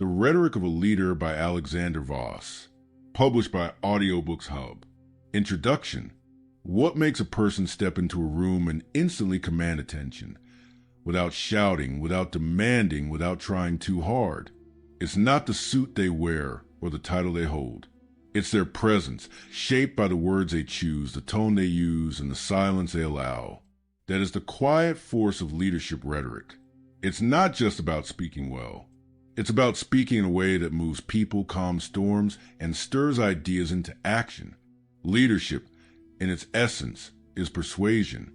The Rhetoric of a Leader by Alexander Voss, published by Audiobooks HUB. Introduction. What makes a person step into a room and instantly command attention, without shouting, without demanding, without trying too hard? It's not the suit they wear or the title they hold. It's their presence, shaped by the words they choose, the tone they use, and the silence they allow. That is the quiet force of leadership rhetoric. It's not just about speaking well. It's about speaking in a way that moves people, calms storms, and stirs ideas into action. Leadership, in its essence, is persuasion.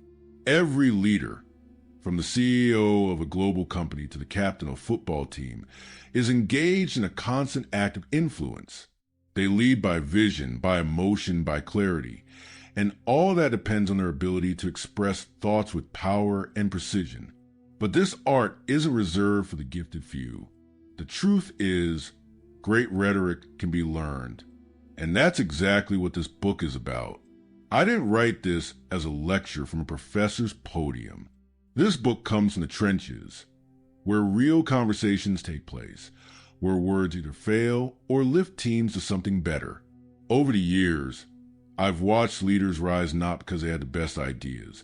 Every leader, from the CEO of a global company to the captain of a football team, is engaged in a constant act of influence. They lead by vision, by emotion, by clarity, and all that depends on their ability to express thoughts with power and precision. But this art isn't reserved for the gifted few. The truth is, great rhetoric can be learned. And that's exactly what this book is about. I didn't write this as a lecture from a professor's podium. This book comes from the trenches, where real conversations take place, where words either fail or lift teams to something better. Over the years, I've watched leaders rise not because they had the best ideas,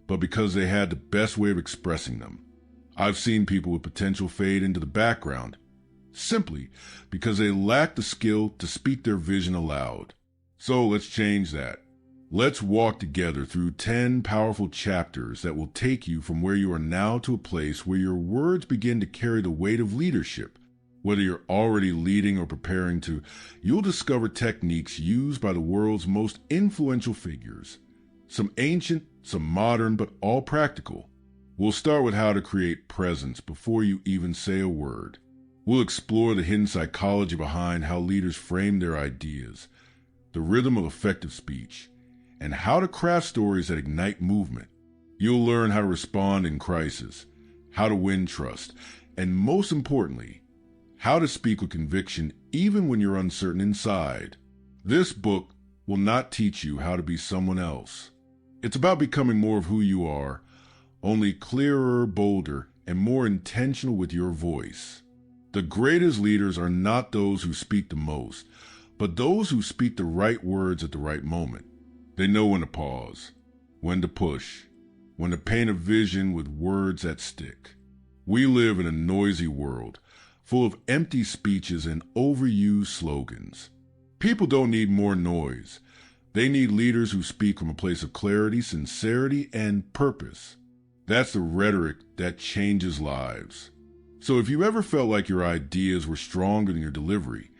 but because they had the best way of expressing them. I've seen people with potential fade into the background, simply because they lack the skill to speak their vision aloud. So let's change that. Let's walk together through 10 powerful chapters that will take you from where you are now to a place where your words begin to carry the weight of leadership. Whether you're already leading or preparing to, you'll discover techniques used by the world's most influential figures. Some ancient, some modern, but all practical. We'll start with how to create presence before you even say a word. We'll explore the hidden psychology behind how leaders frame their ideas, the rhythm of effective speech, and how to craft stories that ignite movement. You'll learn how to respond in crisis, how to win trust, and most importantly, how to speak with conviction even when you're uncertain inside. This book will not teach you how to be someone else. It's about becoming more of who you are, only clearer, bolder, and more intentional with your voice. The greatest leaders are not those who speak the most, but those who speak the right words at the right moment. They know when to pause, when to push, when to paint a vision with words that stick. We live in a noisy world, full of empty speeches and overused slogans. People don't need more noise. They need leaders who speak from a place of clarity, sincerity, and purpose. That's the rhetoric that changes lives. So if you ever felt like your ideas were stronger than your delivery,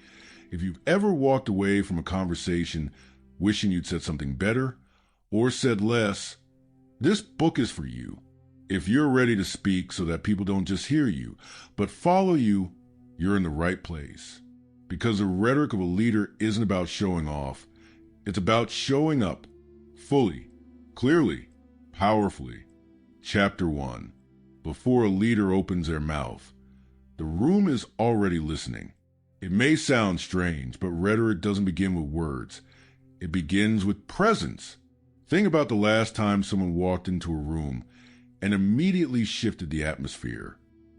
if you've ever walked away from a conversation wishing you'd said something better or said less, this book is for you. If you're ready to speak so that people don't just hear you, but follow you, you're in the right place. Because the rhetoric of a leader isn't about showing off. It's about showing up fully, clearly, powerfully. Chapter 1. Before a leader opens their mouth, the room is already listening. It may sound strange, but rhetoric doesn't begin with words. It begins with presence. Think about the last time someone walked into a room and immediately shifted the atmosphere.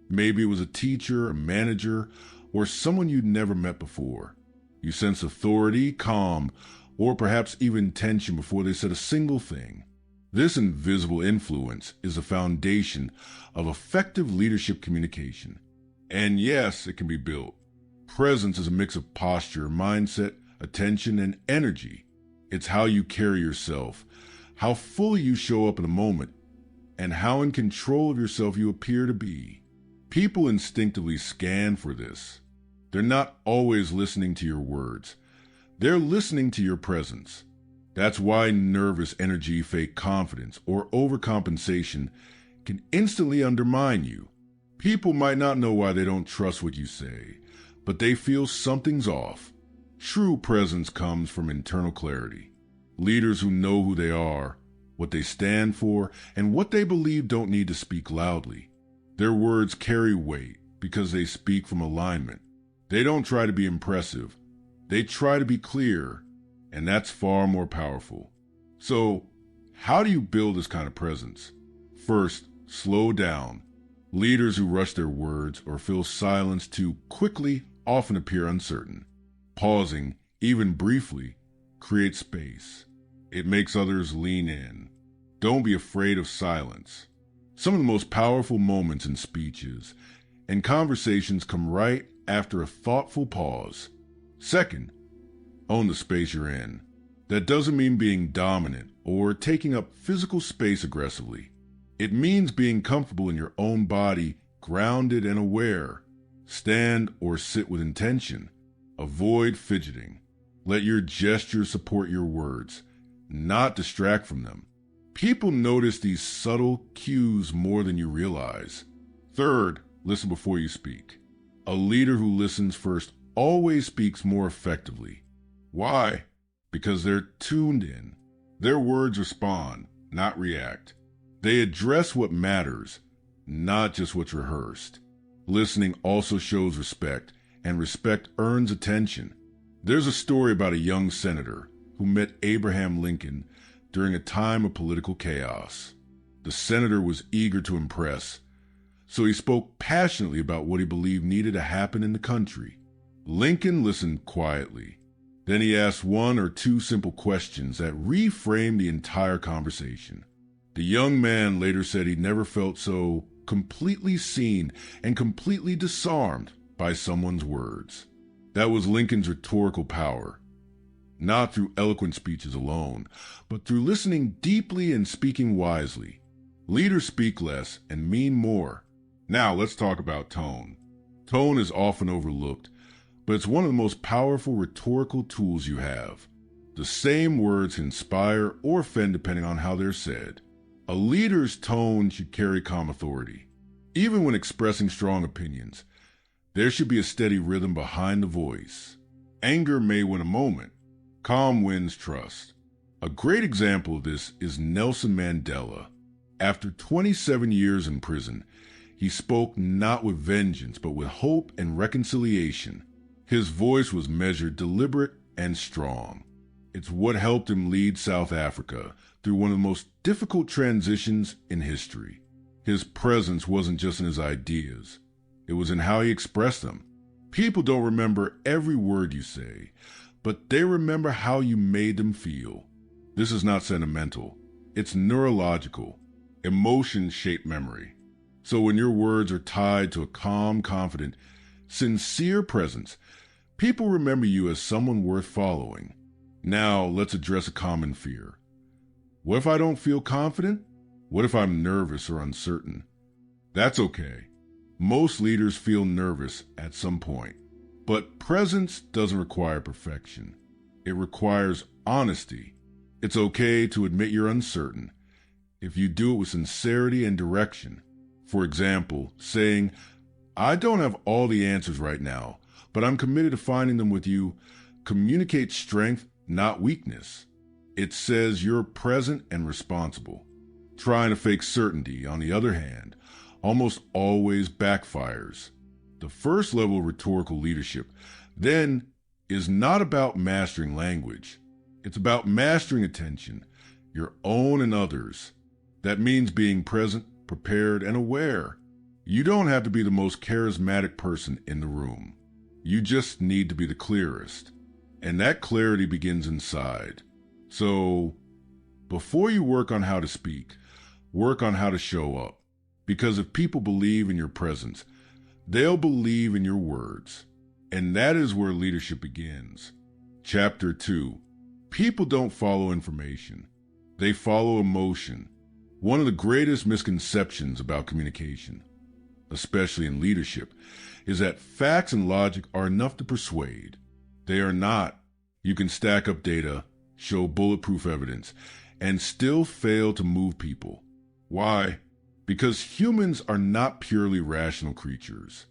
Maybe it was a teacher, a manager, or someone you'd never met before. You sense authority, calm, or perhaps even tension before they said a single thing. This invisible influence is the foundation of effective leadership communication. And yes, it can be built. Presence is a mix of posture, mindset, attention, and energy. It's how you carry yourself, how fully you show up in a moment, and how in control of yourself you appear to be. People instinctively scan for this. They're not always listening to your words. They're listening to your presence. That's why nervous energy, fake confidence, or overcompensation can instantly undermine you. People might not know why they don't trust what you say, but they feel something's off. True presence comes from internal clarity. Leaders who know who they are, what they stand for, and what they believe don't need to speak loudly. Their words carry weight because they speak from alignment. They don't try to be impressive. They try to be clear, and that's far more powerful. So, how do you build this kind of presence? First, slow down. Leaders who rush their words or fill silence too quickly often appear uncertain. Pausing, even briefly, creates space. It makes others lean in. Don't be afraid of silence. Some of the most powerful moments in speeches and conversations come right after a thoughtful pause. Second, own the space you're in. That doesn't mean being dominant or taking up physical space aggressively. It means being comfortable in your own body, grounded and aware. Stand or sit with intention. Avoid fidgeting. Let your gestures support your words, not distract from them. People notice these subtle cues more than you realize. Third, listen before you speak. A leader who listens first always speaks more effectively. Why? Because they're tuned in. Their words respond, not react. They address what matters, not just what's rehearsed. Listening also shows respect, and respect earns attention. There's a story about a young senator who met Abraham Lincoln during a time of political chaos. The senator was eager to impress, so he spoke passionately about what he believed needed to happen in the country. Lincoln listened quietly. Then he asked one or two simple questions that reframed the entire conversation. The young man later said he never felt so completely seen and completely disarmed by someone's words. That was Lincoln's rhetorical power. Not through eloquent speeches alone, but through listening deeply and speaking wisely. Leaders speak less and mean more. Now let's talk about tone. Tone is often overlooked, but it's one of the most powerful rhetorical tools you have. The same words inspire or offend depending on how they're said. A leader's tone should carry calm authority. Even when expressing strong opinions, there should be a steady rhythm behind the voice. Anger may win a moment. Calm wins trust. A great example of this is Nelson Mandela. After 27 years in prison, he spoke not with vengeance, but with hope and reconciliation. His voice was measured, deliberate, and strong. It's what helped him lead South Africa through one of the most difficult transitions in history. His presence wasn't just in his ideas. It was in how he expressed them. People don't remember every word you say, but they remember how you made them feel. This is not sentimental. It's neurological. Emotions shape memory. So when your words are tied to a calm, confident, sincere presence, people remember you as someone worth following. Now let's address a common fear. What if I don't feel confident? What if I'm nervous or uncertain? That's okay. Most leaders feel nervous at some point. But presence doesn't require perfection. It requires honesty. It's okay to admit you're uncertain if you do it with sincerity and direction. For example, saying, I don't have all the answers right now, but I'm committed to finding them with you, communicates strength, not weakness. It says you're present and responsible. Trying to fake certainty, on the other hand, almost always backfires. The first level of rhetorical leadership, then, is not about mastering language. It's about mastering attention, your own and others. That means being present, prepared, and aware. You don't have to be the most charismatic person in the room. You just need to be the clearest. And that clarity begins inside. So, before you work on how to speak, work on how to show up. Because if people believe in your presence, they'll believe in your words. And that is where leadership begins. Chapter 2. People don't follow information. They follow emotion. One of the greatest misconceptions about communication, especially in leadership, is that facts and logic are enough to persuade. They are not. You can stack up data, show bulletproof evidence, and still fail to move people. Why? Because humans are not purely rational creatures.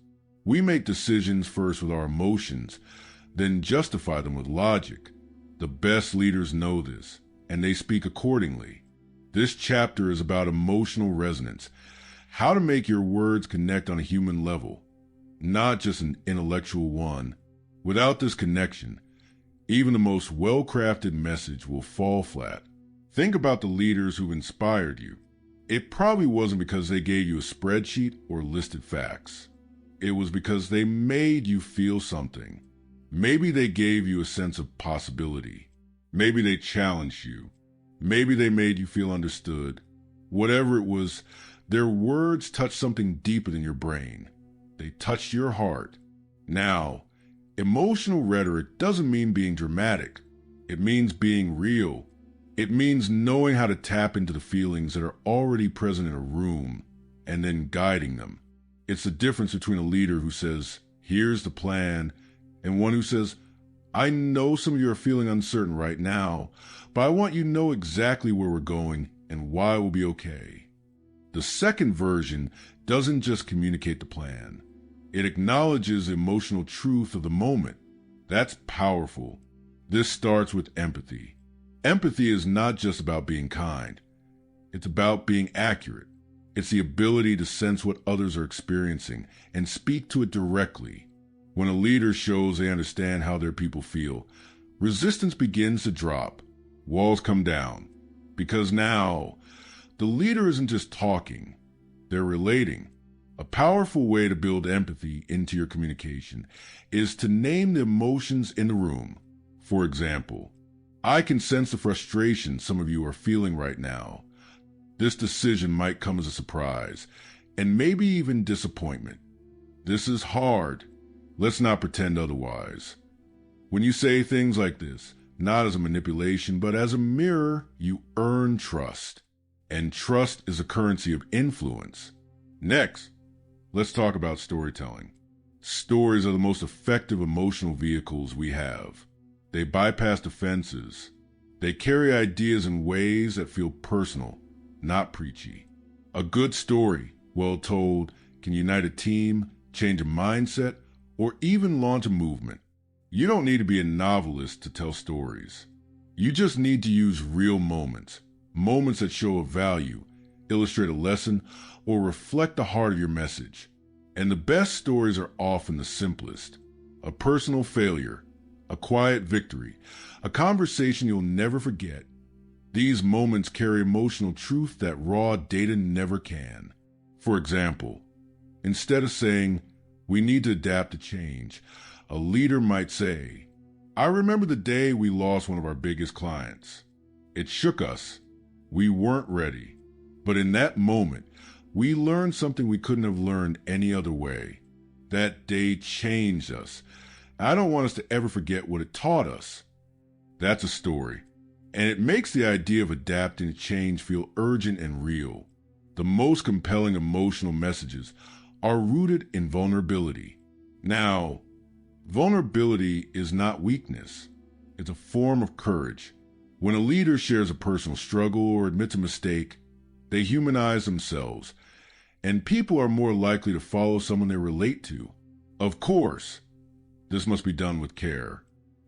We make decisions first with our emotions, then justify them with logic. The best leaders know this, and they speak accordingly. This chapter is about emotional resonance, how to make your words connect on a human level, not just an intellectual one. Without this connection, even the most well-crafted message will fall flat. Think about the leaders who've inspired you. It probably wasn't because they gave you a spreadsheet or listed facts. It was because they made you feel something. Maybe they gave you a sense of possibility. Maybe they challenged you. Maybe they made you feel understood. Whatever it was, their words touched something deeper than your brain. They touched your heart. Now, emotional rhetoric doesn't mean being dramatic. It means being real. It means knowing how to tap into the feelings that are already present in a room and then guiding them. It's the difference between a leader who says, "Here's the plan," and one who says, "I know some of you are feeling uncertain right now, but I want you to know exactly where we're going and why we'll be okay." The second version doesn't just communicate the plan. It acknowledges the emotional truth of the moment. That's powerful. This starts with empathy. Empathy is not just about being kind. It's about being accurate. It's the ability to sense what others are experiencing and speak to it directly. When a leader shows they understand how their people feel, resistance begins to drop. Walls come down. Because now, the leader isn't just talking, they're relating. A powerful way to build empathy into your communication is to name the emotions in the room. For example, "I can sense the frustration some of you are feeling right now. This decision might come as a surprise, and maybe even disappointment. This is hard. Let's not pretend otherwise." When you say things like this, not as a manipulation, but as a mirror, you earn trust. And trust is a currency of influence. Next, let's talk about storytelling. Stories are the most effective emotional vehicles we have. They bypass defenses. They carry ideas in ways that feel personal, not preachy. A good story, well told, can unite a team, change a mindset, or even launch a movement. You don't need to be a novelist to tell stories. You just need to use real moments, moments that show a value, illustrate a lesson, or reflect the heart of your message. And the best stories are often the simplest. A personal failure, a quiet victory, a conversation you'll never forget. These moments carry emotional truth that raw data never can. For example, instead of saying, "We need to adapt to change," a leader might say, "I remember the day we lost one of our biggest clients. It shook us. We weren't ready. But in that moment, we learned something we couldn't have learned any other way. That day changed us. I don't want us to ever forget what it taught us." That's a story. And it makes the idea of adapting to change feel urgent and real. The most compelling emotional messages are rooted in vulnerability. Now, vulnerability is not weakness. It's a form of courage. When a leader shares a personal struggle or admits a mistake, they humanize themselves, and people are more likely to follow someone they relate to. Of course, this must be done with care.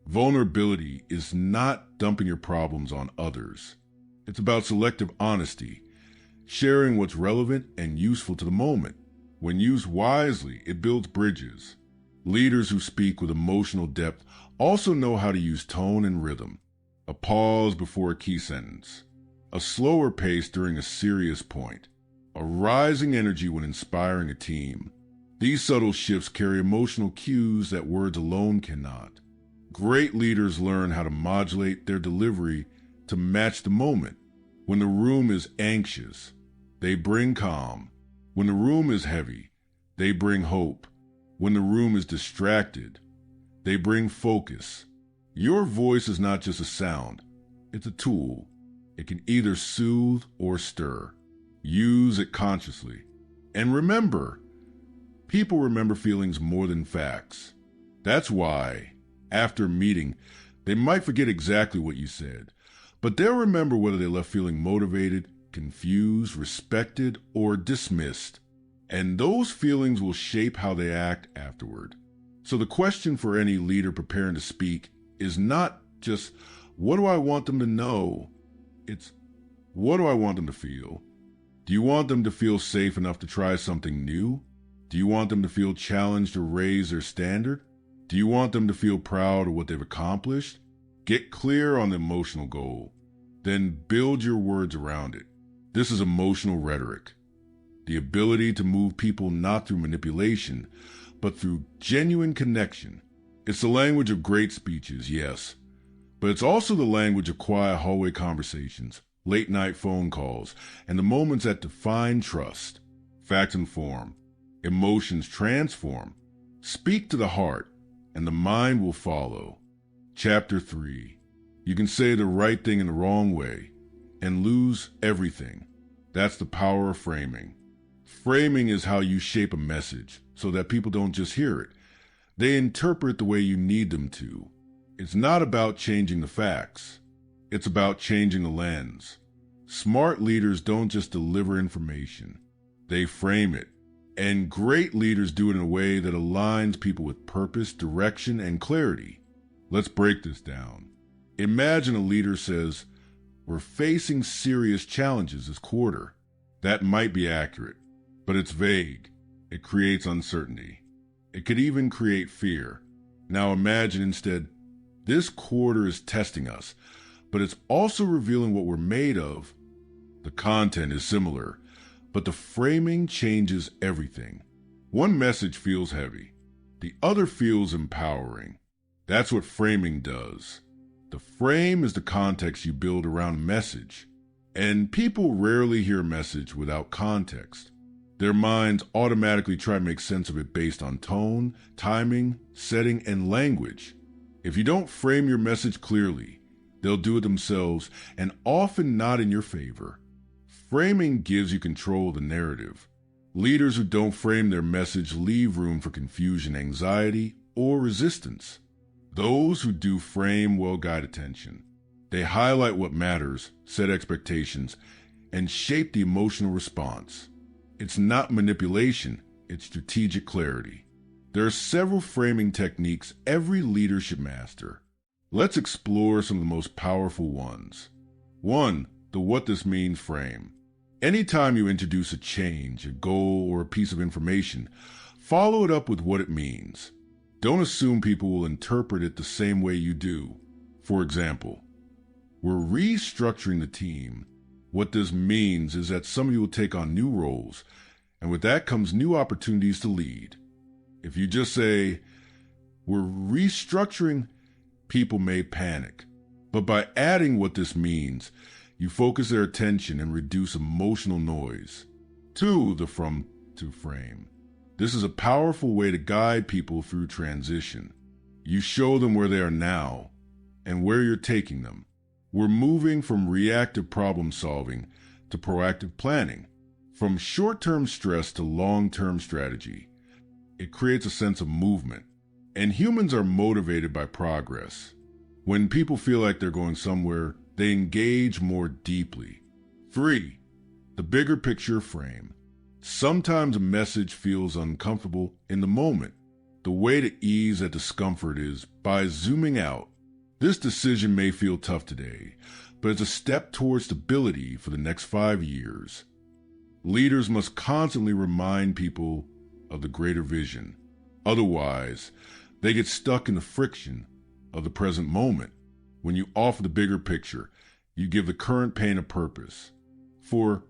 Vulnerability is not dumping your problems on others. It's about selective honesty, sharing what's relevant and useful to the moment. When used wisely, it builds bridges. Leaders who speak with emotional depth also know how to use tone and rhythm. A pause before a key sentence, a slower pace during a serious point, a rising energy when inspiring a team. These subtle shifts carry emotional cues that words alone cannot. Great leaders learn how to modulate their delivery to match the moment. When the room is anxious, they bring calm. When the room is heavy, they bring hope. When the room is distracted, they bring focus. Your voice is not just a sound, it's a tool. It can either soothe or stir. Use it consciously. And remember, people remember feelings more than facts. That's why, after a meeting, they might forget exactly what you said, but they'll remember whether they left feeling motivated, confused, respected, or dismissed. And those feelings will shape how they act afterward. So the question for any leader preparing to speak is not just, what do I want them to know? It's, what do I want them to feel? Do you want them to feel safe enough to try something new? Do you want them to feel challenged to raise their standard? Do you want them to feel proud of what they've accomplished? Get clear on the emotional goal. Then build your words around it. This is emotional rhetoric, the ability to move people not through manipulation, but through genuine connection. It's the language of great speeches, yes, but it's also the language of quiet hallway conversations, late-night phone calls, and the moments that define trust. Facts inform, emotions transform. Speak to the heart, and the mind will follow. Chapter 3. You can say the right thing in the wrong way and lose everything. That's the power of framing. Framing is how you shape a message so that people don't just hear it. They interpret the way you need them to. It's not about changing the facts. It's about changing the lens. Smart leaders don't just deliver information. They frame it. And great leaders do it in a way that aligns people with purpose, direction, and clarity. Let's break this down. Imagine a leader says, "We're facing serious challenges this quarter." That might be accurate, but it's vague. It creates uncertainty. It could even create fear. Now imagine instead, "This quarter is testing us, but it's also revealing what we're made of." The content is similar, but the framing changes everything. One message feels heavy. The other feels empowering. That's what framing does. The frame is the context you build around a message, and people rarely hear a message without context. Their minds automatically try to make sense of it based on tone, timing, setting, and language. If you don't frame your message clearly, they'll do it themselves, and often not in your favor. Framing gives you control of the narrative. Leaders who don't frame their message leave room for confusion, anxiety, or resistance. Those who do frame will guide attention. They highlight what matters, set expectations, and shape the emotional response. It's not manipulation, it's strategic clarity. There are several framing techniques every leader should master. Let's explore some of the most powerful ones. 1. The what this means frame. Anytime you introduce a change, a goal, or a piece of information, follow it up with what it means. Don't assume people will interpret it the same way you do. For example, "We're restructuring the team. What this means is that some of you will take on new roles, and with that comes new opportunities to lead." If you just say, "We're restructuring," people may panic. But by adding what this means, you focus their attention and reduce emotional noise. 2. The from to frame. This is a powerful way to guide people through transition. You show them where they are now and where you're taking them. We're moving from reactive problem solving to proactive planning, from short-term stress to long-term strategy. It creates a sense of movement, and humans are motivated by progress. When people feel like they're going somewhere, they engage more deeply. 3. The bigger picture frame. Sometimes a message feels uncomfortable in the moment. The way to ease that discomfort is by zooming out. This decision may feel tough today, but it's a step towards stability for the next 5 years. Leaders must constantly remind people of the greater vision. Otherwise, they get stuck in the friction of the present moment. When you offer the bigger picture, you give the current pain a purpose. 4.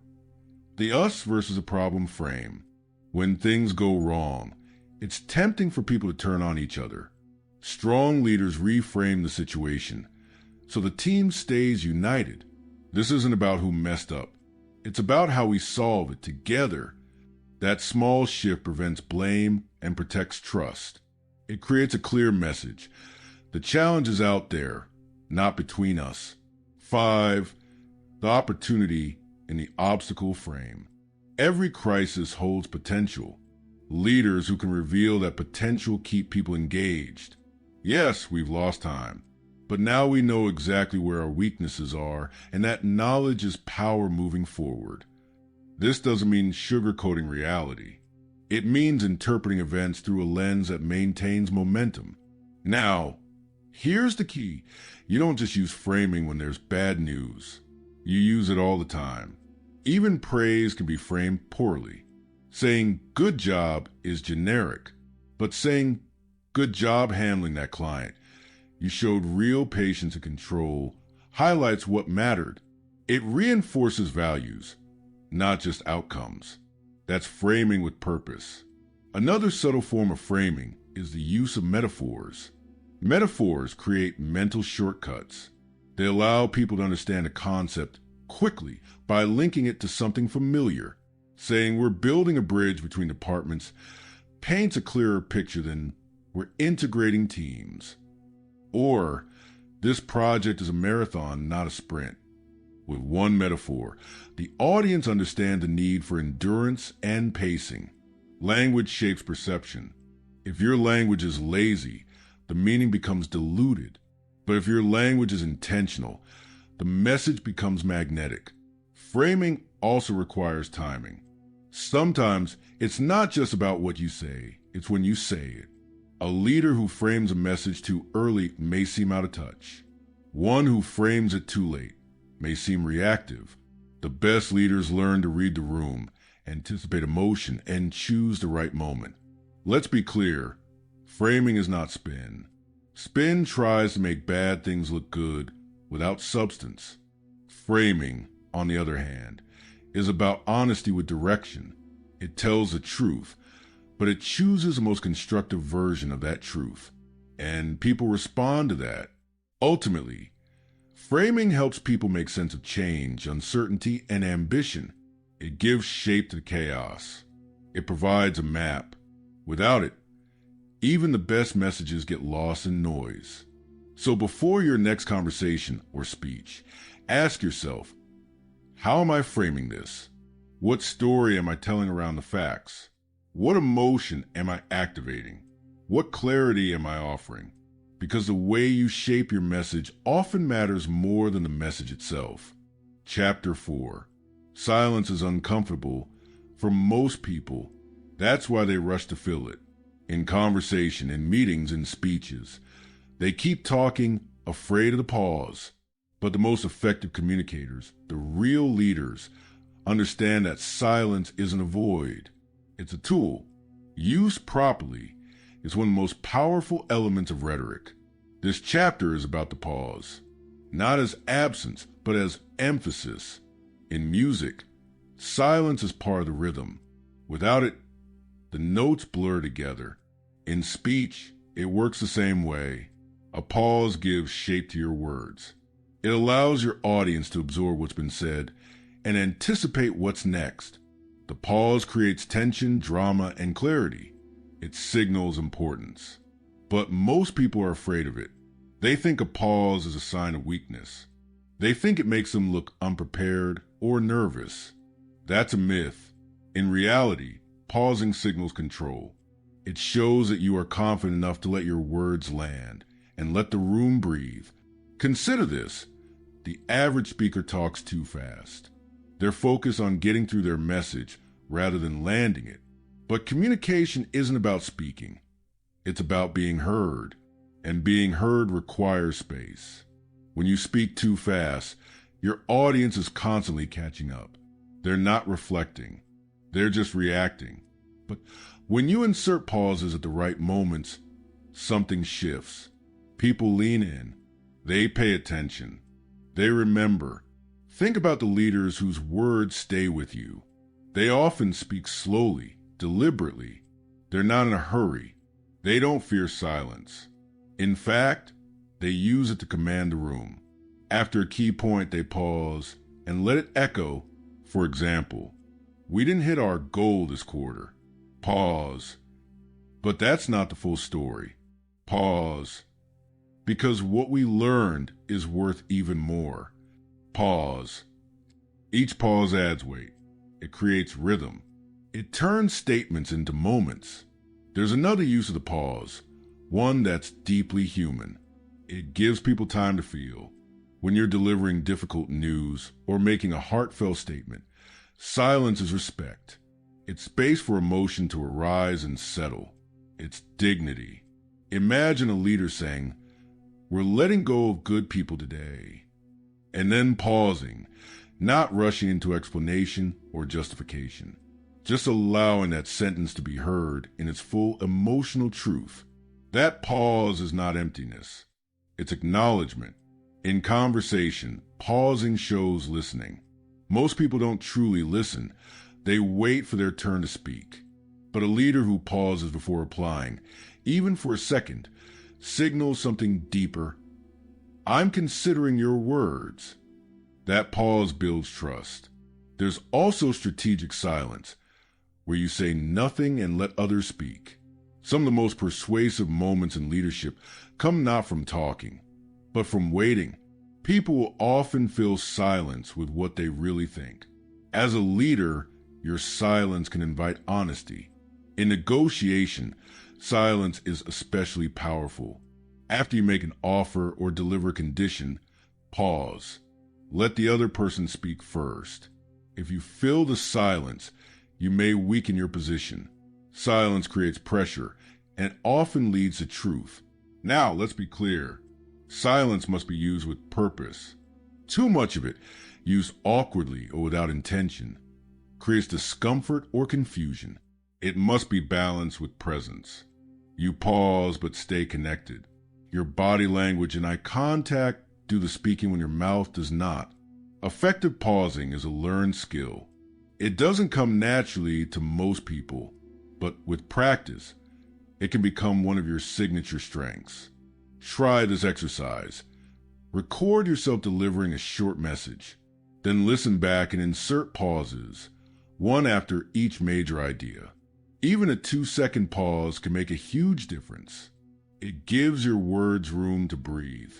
The us versus a problem frame. When things go wrong, it's tempting for people to turn on each other. Strong leaders reframe the situation so the team stays united. This isn't about who messed up. It's about how we solve it together. That small shift prevents blame and protects trust. It creates a clear message. The challenge is out there, not between us. 5. The opportunity in the obstacle frame. Every crisis holds potential. Leaders who can reveal that potential keep people engaged. Yes, we've lost time, but now we know exactly where our weaknesses are, and that knowledge is power moving forward. This doesn't mean sugarcoating reality. It means interpreting events through a lens that maintains momentum. Now, here's the key. You don't just use framing when there's bad news. You use it all the time. Even praise can be framed poorly. Saying "good job" is generic, but saying "good job handling that client, you showed real patience and control," highlights what mattered. It reinforces values. not just outcomes. That's framing with purpose. Another subtle form of framing is the use of metaphors. Metaphors create mental shortcuts. They allow people to understand a concept quickly by linking it to something familiar. Saying we're building a bridge between departments paints a clearer picture than we're integrating teams. Or this project is a marathon, not a sprint. With one metaphor, the audience understands the need for endurance and pacing. Language shapes perception. If your language is lazy, the meaning becomes diluted. But if your language is intentional, the message becomes magnetic. Framing also requires timing. Sometimes it's not just about what you say, it's when you say it. A leader who frames a message too early may seem out of touch. One who frames it too late may seem reactive. The best leaders learn to read the room, anticipate emotion, and choose the right moment. Let's be clear, framing is not spin. Spin tries to make bad things look good without substance. Framing, on the other hand, is about honesty with direction. It tells the truth, but it chooses the most constructive version of that truth, and people respond to that. Ultimately, framing helps people make sense of change, uncertainty, and ambition. It gives shape to chaos. It provides a map. Without it, even the best messages get lost in noise. So before your next conversation or speech, ask yourself, how am I framing this? What story am I telling around the facts? What emotion am I activating? What clarity am I offering? Because the way you shape your message often matters more than the message itself. Chapter 4. Silence is uncomfortable for most people. That's why they rush to fill it. In conversation, in meetings, in speeches, they keep talking, afraid of the pause. But the most effective communicators, the real leaders, understand that silence isn't a void. It's a tool. Used properly, is one of the most powerful elements of rhetoric. This chapter is about the pause, not as absence, but as emphasis. In music, silence is part of the rhythm. Without it, the notes blur together. In speech, it works the same way. A pause gives shape to your words. It allows your audience to absorb what's been said and anticipate what's next. The pause creates tension, drama, and clarity. It signals importance. But most people are afraid of it. They think a pause is a sign of weakness. They think it makes them look unprepared or nervous. That's a myth. In reality, pausing signals control. It shows that you are confident enough to let your words land and let the room breathe. Consider this. The average speaker talks too fast. They're focused on getting through their message rather than landing it. But communication isn't about speaking. It's about being heard. And being heard requires space. When you speak too fast, your audience is constantly catching up. They're not reflecting. They're just reacting. But when you insert pauses at the right moments, something shifts. People lean in. They pay attention. They remember. Think about the leaders whose words stay with you. They often speak slowly, deliberately. They're not in a hurry. They don't fear silence. In fact, they use it to command the room. After a key point, they pause and let it echo. For example, we didn't hit our goal this quarter. Pause. But that's not the full story. Pause. Because what we learned is worth even more. Pause. Each pause adds weight. It creates rhythm. It turns statements into moments. There's another use of the pause, one that's deeply human. It gives people time to feel. When you're delivering difficult news or making a heartfelt statement, silence is respect. It's space for emotion to arise and settle. It's dignity. Imagine a leader saying, "We're letting go of good people today," and then pausing, not rushing into explanation or justification, just allowing that sentence to be heard in its full emotional truth. That pause is not emptiness. It's acknowledgement. In conversation, pausing shows listening. Most people don't truly listen. They wait for their turn to speak. But a leader who pauses before replying, even for a second, signals something deeper. I'm considering your words. That pause builds trust. There's also strategic silence, where you say nothing and let others speak. Some of the most persuasive moments in leadership come not from talking, but from waiting. People will often fill silence with what they really think. As a leader, your silence can invite honesty. In negotiation, silence is especially powerful. After you make an offer or deliver a condition, pause. Let the other person speak first. If you fill the silence, you may weaken your position. Silence creates pressure and often leads to truth. Now, let's be clear. Silence must be used with purpose. Too much of it, used awkwardly or without intention, creates discomfort or confusion. It must be balanced with presence. You pause but stay connected. Your body language and eye contact do the speaking when your mouth does not. Effective pausing is a learned skill. It doesn't come naturally to most people, but with practice, it can become one of your signature strengths. Try this exercise. Record yourself delivering a short message, then listen back and insert pauses, one after each major idea. Even a 2-second pause can make a huge difference. It gives your words room to breathe.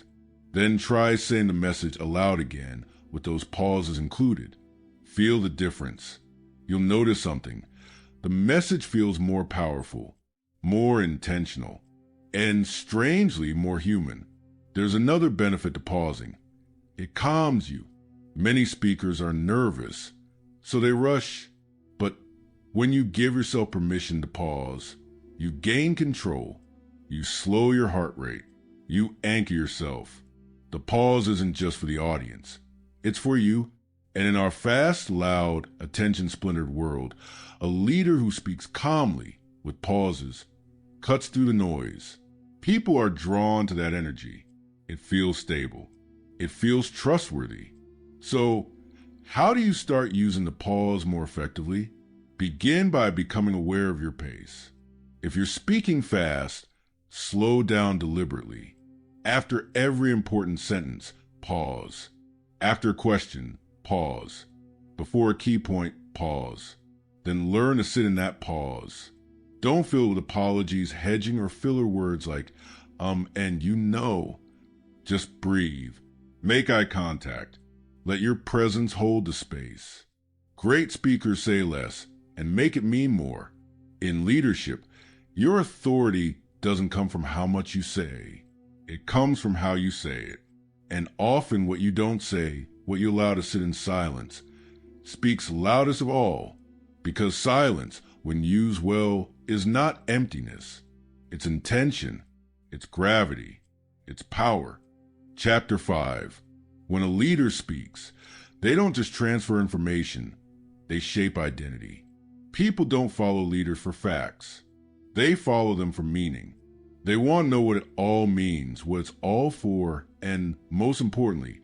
Then try saying the message aloud again with those pauses included. Feel the difference. You'll notice something. The message feels more powerful, more intentional, and strangely more human. There's another benefit to pausing. It calms you. Many speakers are nervous, so they rush. But when you give yourself permission to pause, you gain control. You slow your heart rate. You anchor yourself. The pause isn't just for the audience. It's for you. And in our fast, loud, attention-splintered world, a leader who speaks calmly, with pauses, cuts through the noise. People are drawn to that energy. It feels stable. It feels trustworthy. So, how do you start using the pause more effectively? Begin by becoming aware of your pace. If you're speaking fast, slow down deliberately. After every important sentence, pause. After a question, pause. Before a key point, pause. Then learn to sit in that pause. Don't fill it with apologies, hedging, or filler words like, and you know. Just breathe. Make eye contact. Let your presence hold the space. Great speakers say less and make it mean more. In leadership, your authority doesn't come from how much you say. It comes from how you say it. And often what you don't say, what you allow to sit in silence, speaks loudest of all, because silence, when used well, is not emptiness. It's intention, it's gravity, it's power. Chapter 5. When a leader speaks, they don't just transfer information, they shape identity. People don't follow leaders for facts. They follow them for meaning. They want to know what it all means, what it's all for, and most importantly,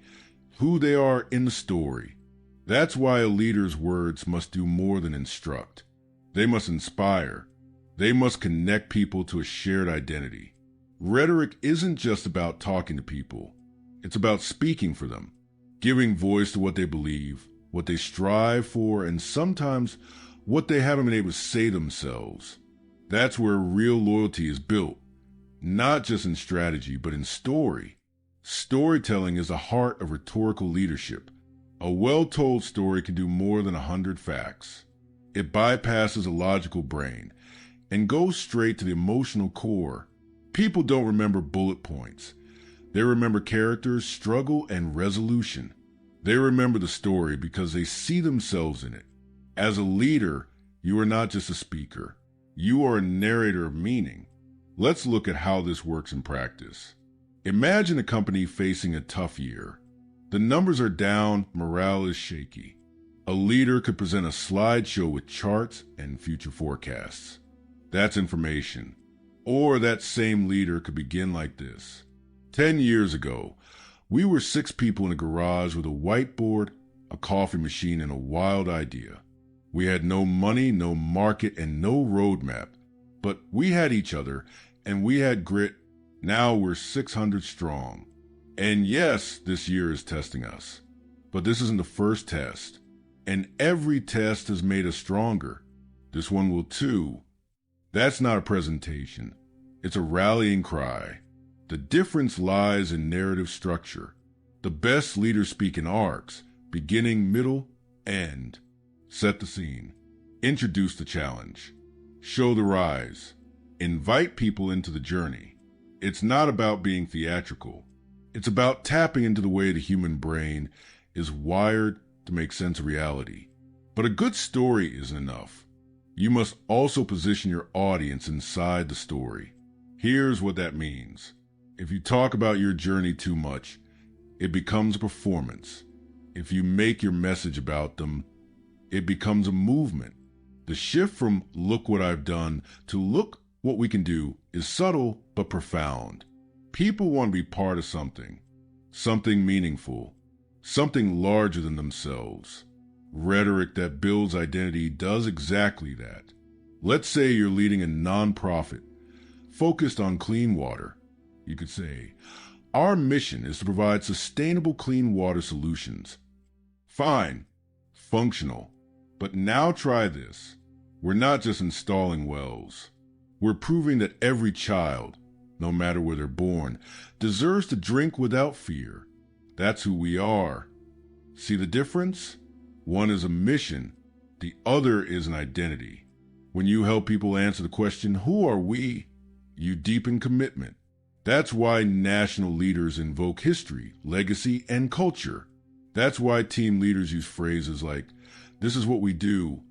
who they are in the story. That's why a leader's words must do more than instruct. They must inspire. They must connect people to a shared identity. Rhetoric isn't just about talking to people. It's about speaking for them, giving voice to what they believe, what they strive for, and sometimes what they haven't been able to say themselves. That's where real loyalty is built, not just in strategy, but in story. Storytelling is the heart of rhetorical leadership. A well-told story can do more than 100 facts. It bypasses a logical brain and goes straight to the emotional core. People don't remember bullet points. They remember characters, struggle, and resolution. They remember the story because they see themselves in it. As a leader, you are not just a speaker. You are a narrator of meaning. Let's look at how this works in practice. Imagine a company facing a tough year. The numbers are down, morale is shaky. A leader could present a slideshow with charts and future forecasts. That's information. Or that same leader could begin like this. 10 years ago, we were 6 people in a garage with a whiteboard, a coffee machine, and a wild idea. We had no money, no market, and no roadmap, but we had each other, and we had grit. Now we're 600 strong. And yes, this year is testing us. But this isn't the first test, and every test has made us stronger. This one will too. That's not a presentation. It's a rallying cry. The difference lies in narrative structure. The best leaders speak in arcs, beginning, middle, end. Set the scene. Introduce the challenge. Show the rise. Invite people into the journey. It's not about being theatrical. It's about tapping into the way the human brain is wired to make sense of reality. But a good story isn't enough. You must also position your audience inside the story. Here's what that means. If you talk about your journey too much, it becomes a performance. If you make your message about them, it becomes a movement. The shift from "look what I've done" to "look what we can do" is subtle but profound. People want to be part of something meaningful, something larger than themselves. Rhetoric that builds identity does exactly that. Let's say you're leading a nonprofit focused on clean water. You could say, "Our mission is to provide sustainable clean water solutions." Fine, functional, but now try this. We're not just installing wells. We're proving that every child, no matter where they're born, deserves to drink without fear. That's who we are. See the difference? One is a mission, the other is an identity. When you help people answer the question, "Who are we?" you deepen commitment. That's why national leaders invoke history, legacy, and culture. That's why team leaders use phrases like, "This is what we do,"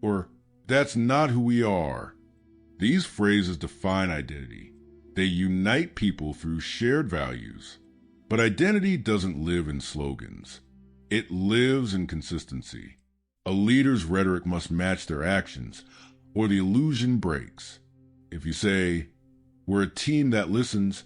or "That's not who we are." These phrases define identity. They unite people through shared values. But identity doesn't live in slogans. It lives in consistency. A leader's rhetoric must match their actions, or the illusion breaks. If you say, "We're a team that listens,"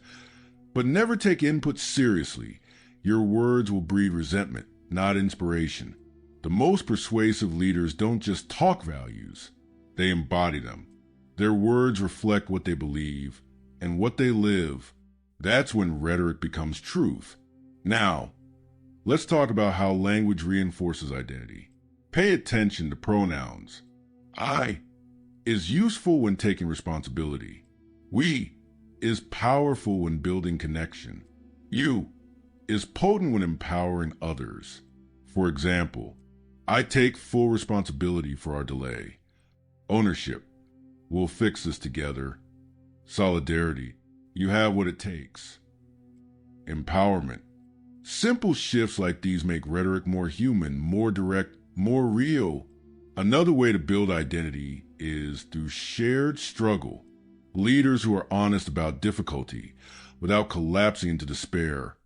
but never take input seriously, your words will breed resentment, not inspiration. The most persuasive leaders don't just talk values, they embody them. Their words reflect what they believe and what they live. That's when rhetoric becomes truth. Now, let's talk about how language reinforces identity. Pay attention to pronouns. "I" is useful when taking responsibility. "We" is powerful when building connection. "You" is potent when empowering others. For example, "I take full responsibility for our delay." Ownership: "We'll fix this together." Solidarity: "You have what it takes." Empowerment: simple shifts like these make rhetoric more human, more direct, more real. Another way to build identity is through shared struggle. Leaders who are honest about difficulty without collapsing into despair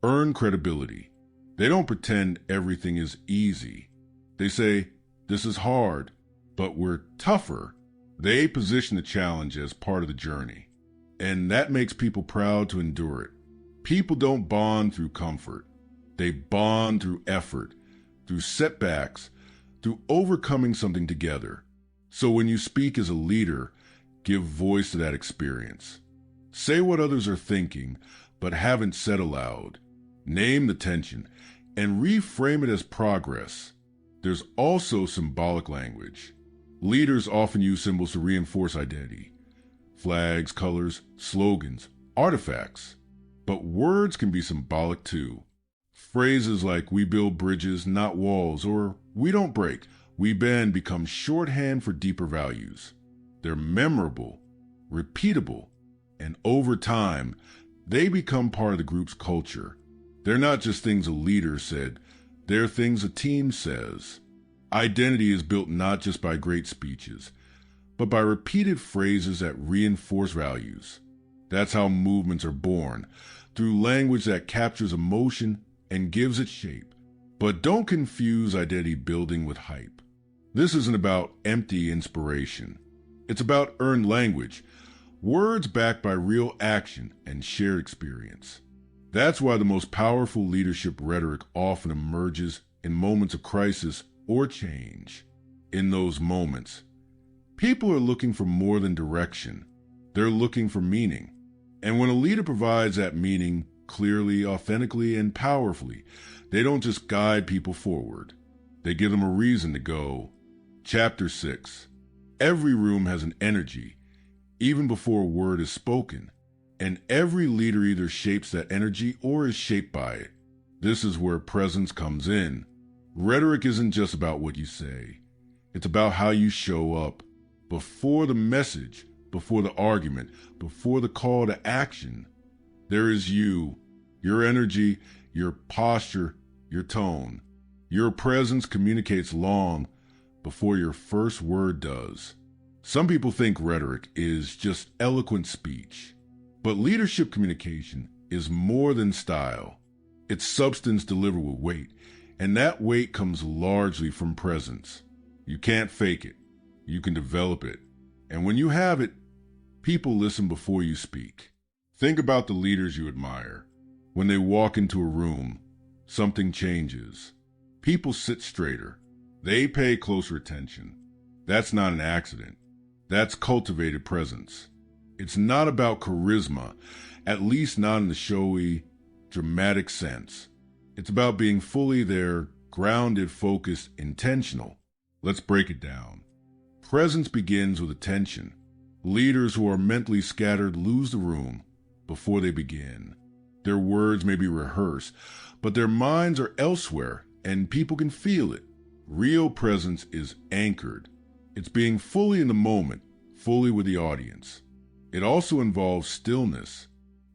earn credibility. They don't pretend everything is easy. They say, "This is hard, but we're tougher." They position the challenge as part of the journey, and that makes people proud to endure it. People don't bond through comfort. They bond through effort, through setbacks, through overcoming something together. So when you speak as a leader, give voice to that experience. Say what others are thinking, but haven't said aloud. Name the tension, and reframe it as progress. There's also symbolic language. Leaders often use symbols to reinforce identity. Flags, colors, slogans, artifacts. But words can be symbolic too. Phrases like "we build bridges, not walls," or "we don't break, we bend" become shorthand for deeper values. They're memorable, repeatable, and over time, they become part of the group's culture. They're not just things a leader said, they're things a team says. Identity is built not just by great speeches, but by repeated phrases that reinforce values. That's how movements are born, through language that captures emotion and gives it shape. But don't confuse identity building with hype. This isn't about empty inspiration. It's about earned language, words backed by real action and shared experience. That's why the most powerful leadership rhetoric often emerges in moments of crisis or change. In those moments, people are looking for more than direction. They're looking for meaning. And when a leader provides that meaning clearly, authentically, and powerfully, they don't just guide people forward. They give them a reason to go. Chapter 6. Every room has an energy, even before a word is spoken, and every leader either shapes that energy or is shaped by it. This is where presence comes in. Rhetoric isn't just about what you say. It's about how you show up. Before the message, before the argument, before the call to action, there is you, your energy, your posture, your tone. Your presence communicates long before your first word does. Some people think rhetoric is just eloquent speech, but leadership communication is more than style. It's substance delivered with weight, and that weight comes largely from presence. You can't fake it. You can develop it. And when you have it, people listen before you speak. Think about the leaders you admire. When they walk into a room, something changes. People sit straighter. They pay closer attention. That's not an accident. That's cultivated presence. It's not about charisma, at least not in the showy, dramatic sense. It's about being fully there, grounded, focused, intentional. Let's break it down. Presence begins with attention. Leaders who are mentally scattered lose the room before they begin. Their words may be rehearsed, but their minds are elsewhere, and people can feel it. Real presence is anchored. It's being fully in the moment, fully with the audience. It also involves stillness.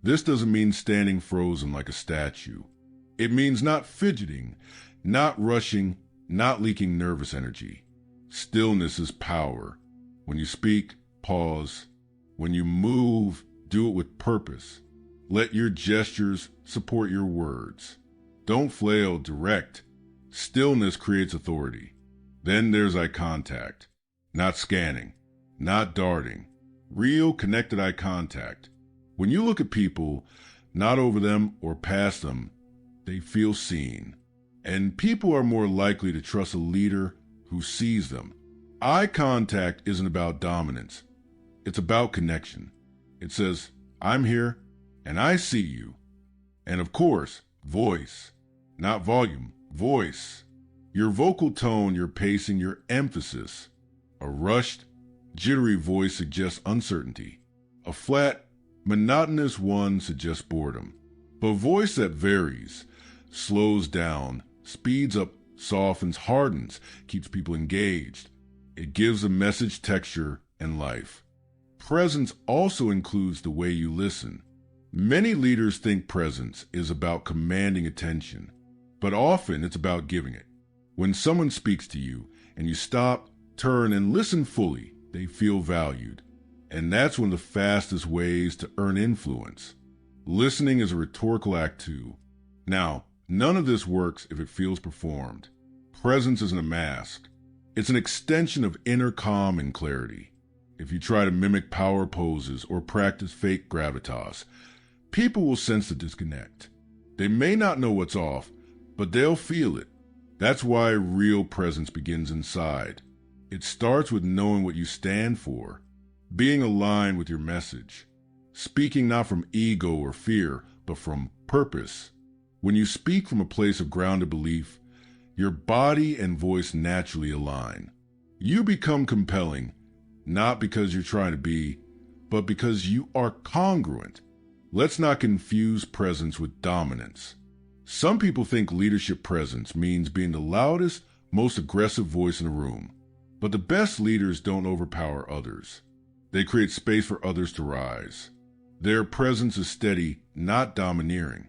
This doesn't mean standing frozen like a statue. It means not fidgeting, not rushing, not leaking nervous energy. Stillness is power. When you speak, pause. When you move, do it with purpose. Let your gestures support your words. Don't flail, direct. Stillness creates authority. Then there's eye contact. Not scanning, not darting. Real connected eye contact. When you look at people, not over them or past them, they feel seen. And people are more likely to trust a leader who sees them. Eye contact isn't about dominance. It's about connection. It says, I'm here and I see you. And of course, voice, not volume, voice. Your vocal tone, your pacing, your emphasis. A rushed, jittery voice suggests uncertainty. A flat, monotonous one suggests boredom. But voice that varies, slows down, speeds up, softens, hardens, keeps people engaged. It gives a message texture and life. Presence also includes the way you listen. Many leaders think presence is about commanding attention, but often it's about giving it. When someone speaks to you and you stop, turn, and listen fully, they feel valued. And that's one of the fastest ways to earn influence. Listening is a rhetorical act too. Now, none of this works if it feels performed. Presence isn't a mask. It's an extension of inner calm and clarity. If you try to mimic power poses or practice fake gravitas, people will sense the disconnect. They may not know what's off, but they'll feel it. That's why real presence begins inside. It starts with knowing what you stand for, being aligned with your message, speaking not from ego or fear, but from purpose. When you speak from a place of grounded belief, your body and voice naturally align. You become compelling, not because you're trying to be, but because you are congruent. Let's not confuse presence with dominance. Some people think leadership presence means being the loudest, most aggressive voice in the room. But the best leaders don't overpower others. They create space for others to rise. Their presence is steady, not domineering.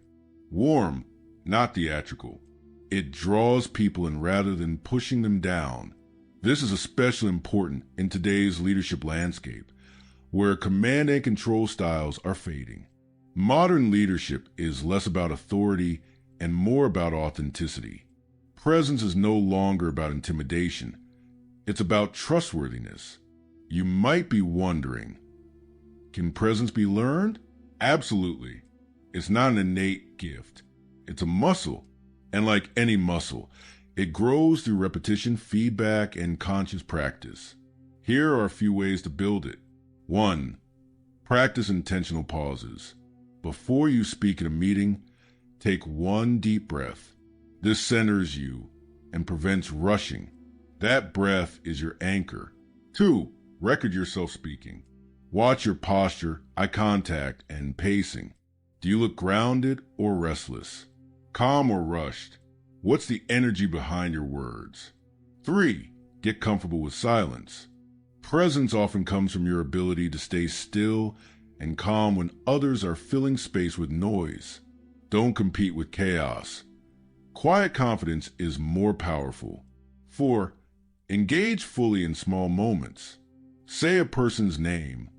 Warm, not theatrical. It draws people in rather than pushing them down. This is especially important in today's leadership landscape, where command and control styles are fading. Modern leadership is less about authority and more about authenticity. Presence is no longer about intimidation. It's about trustworthiness. You might be wondering, can presence be learned? Absolutely. It's not an innate gift. It's a muscle. And like any muscle, It grows through repetition, feedback, and conscious practice. Here are a few ways to build it. 1. Practice intentional pauses. Before you speak in a meeting, take one deep breath. This centers you and prevents rushing. That breath is your anchor. 2. Record yourself speaking. Watch your posture, eye contact, and pacing. Do you look grounded or restless? Calm or rushed? What's the energy behind your words? 3. Get comfortable with silence. Presence often comes from your ability to stay still and calm when others are filling space with noise. Don't compete with chaos. Quiet confidence is more powerful. 4. Engage fully in small moments. Say a person's name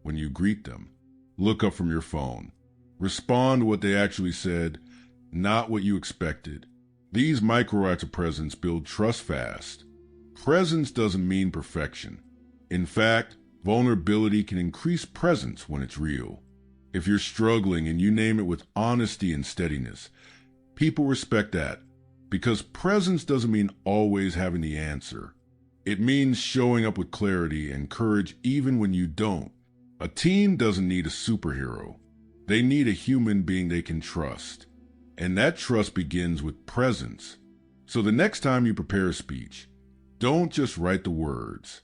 when you greet them. Look up from your phone. Respond to what they actually said, not what you expected. These micro acts of presence build trust fast. Presence doesn't mean perfection. In fact, vulnerability can increase presence when it's real. If you're struggling and you name it with honesty and steadiness, people respect that, because presence doesn't mean always having the answer. It means showing up with clarity and courage even when you don't. A team doesn't need a superhero. They need a human being they can trust. And that trust begins with presence. So the next time you prepare a speech, don't just write the words.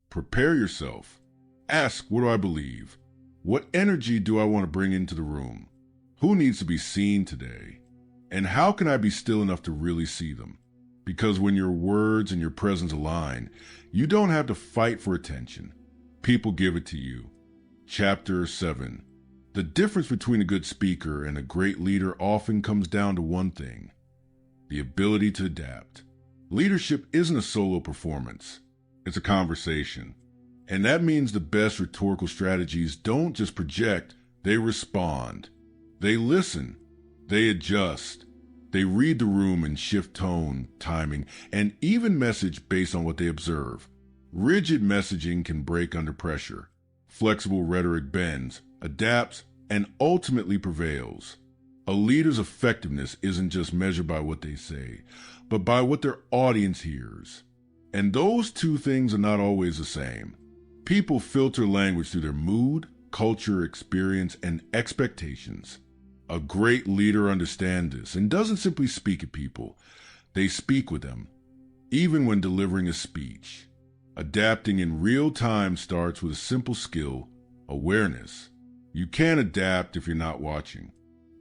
Prepare yourself. Ask, what do I believe? What energy do I want to bring into the room? Who needs to be seen today? And how can I be still enough to really see them? Because when your words and your presence align, you don't have to fight for attention. People give it to you. Chapter 7. The difference between a good speaker and a great leader often comes down to one thing: the ability to adapt. Leadership isn't a solo performance. It's a conversation. And that means the best rhetorical strategies don't just project, they respond. They listen. They adjust. They read the room and shift tone, timing, and even message based on what they observe. Rigid messaging can break under pressure. Flexible rhetoric bends, adapts, and ultimately prevails. A leader's effectiveness isn't just measured by what they say, but by what their audience hears. And those two things are not always the same. People filter language through their mood, culture, experience, and expectations. A great leader understands this and doesn't simply speak at people. They speak with them, even when delivering a speech. Adapting in real time starts with a simple skill: awareness. You can't adapt if you're not watching.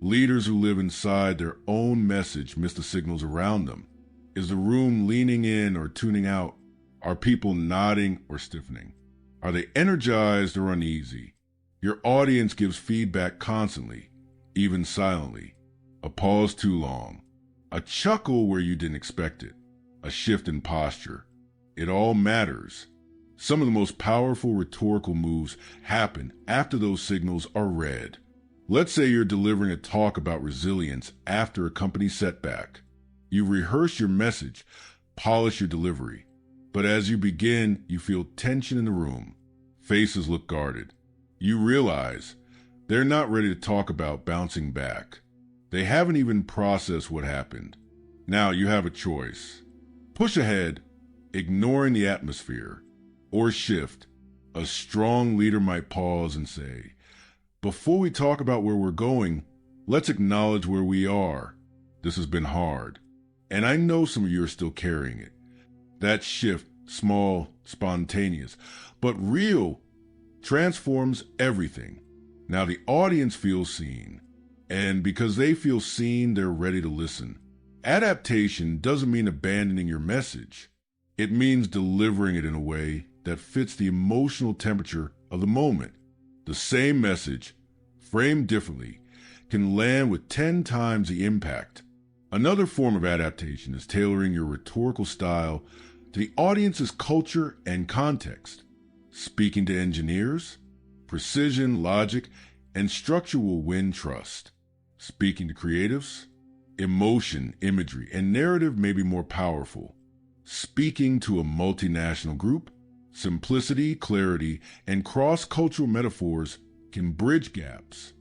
Leaders who live inside their own message miss the signals around them. Is the room leaning in or tuning out? Are people nodding or stiffening? Are they energized or uneasy? Your audience gives feedback constantly, even silently. A pause too long. A chuckle where you didn't expect it. A shift in posture. It all matters. Some of the most powerful rhetorical moves happen after those signals are read. Let's say you're delivering a talk about resilience after a company setback. You rehearse your message, polish your delivery. But as you begin, you feel tension in the room. Faces look guarded. You realize they're not ready to talk about bouncing back. They haven't even processed what happened. Now you have a choice. Push ahead, ignoring the atmosphere, or shift. A strong leader might pause and say, before we talk about where we're going, let's acknowledge where we are. This has been hard, and I know some of you are still carrying it. That shift, small, spontaneous, but real, transforms everything. Now the audience feels seen, and because they feel seen, they're ready to listen. Adaptation doesn't mean abandoning your message. It means delivering it in a way that fits the emotional temperature of the moment. The same message, framed differently, can land with 10 times the impact. Another form of adaptation is tailoring your rhetorical style to the audience's culture and context. Speaking to engineers, precision, logic, and structure will win trust. Speaking to creatives, emotion, imagery, and narrative may be more powerful. Speaking to a multinational group, simplicity, clarity, and cross-cultural metaphors can bridge gaps.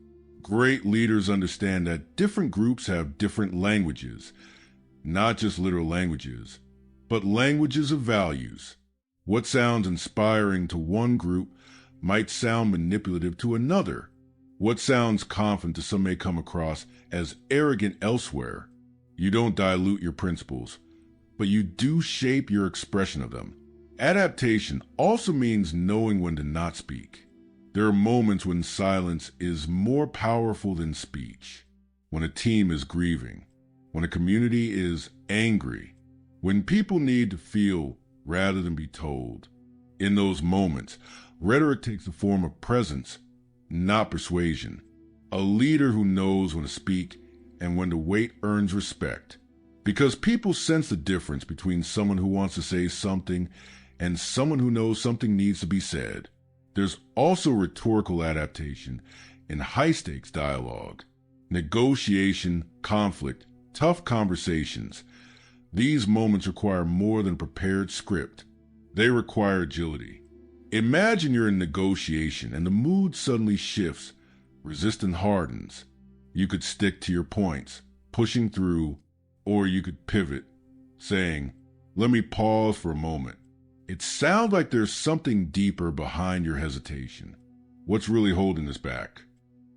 Great leaders understand that different groups have different languages, not just literal languages, but languages of values. What sounds inspiring to one group might sound manipulative to another. What sounds confident to some may come across as arrogant elsewhere. You don't dilute your principles, but you do shape your expression of them. Adaptation also means knowing when to not speak. There are moments when silence is more powerful than speech. When a team is grieving, when a community is angry, when people need to feel rather than be told. In those moments, rhetoric takes the form of presence, not persuasion. A leader who knows when to speak and when to wait earns respect, because people sense the difference between someone who wants to say something and someone who knows something needs to be said. There's also rhetorical adaptation in high-stakes dialogue, negotiation, conflict, tough conversations. These moments require more than a prepared script. They require agility. Imagine you're in negotiation and the mood suddenly shifts, resistance hardens. You could stick to your points, pushing through, or you could pivot, saying, "Let me pause for a moment." It sounds like there's something deeper behind your hesitation. What's really holding us back?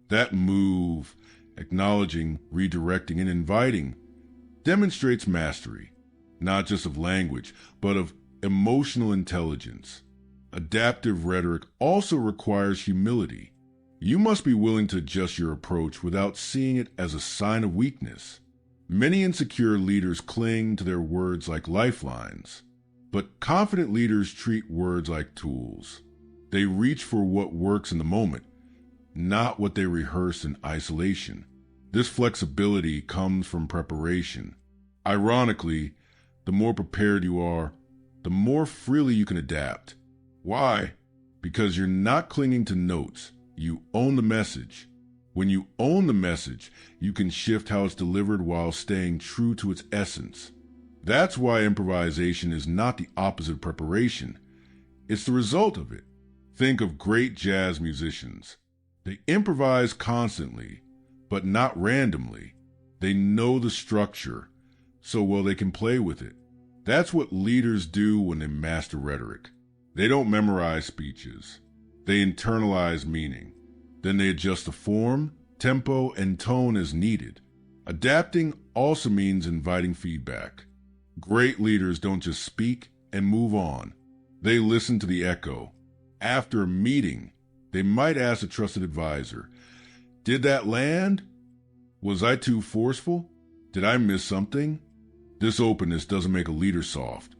That move, acknowledging, redirecting, and inviting, demonstrates mastery, not just of language, but of emotional intelligence. Adaptive rhetoric also requires humility. You must be willing to adjust your approach without seeing it as a sign of weakness. Many insecure leaders cling to their words like lifelines, but confident leaders treat words like tools. They reach for what works in the moment, not what they rehearse in isolation. This flexibility comes from preparation. Ironically, the more prepared you are, the more freely you can adapt. Why? Because you're not clinging to notes. You own the message. When you own the message, you can shift how it's delivered while staying true to its essence. That's why improvisation is not the opposite of preparation. It's the result of it. Think of great jazz musicians. They improvise constantly, but not randomly. They know the structure, so well they can play with it. That's what leaders do when they master rhetoric. They don't memorize speeches. They internalize meaning. Then they adjust the form, tempo, and tone as needed. Adapting also means inviting feedback. Great leaders don't just speak and move on. They listen to the echo. After a meeting, they might ask a trusted advisor, "Did that land? Was I too forceful? Did I miss something?" This openness doesn't make a leader soft.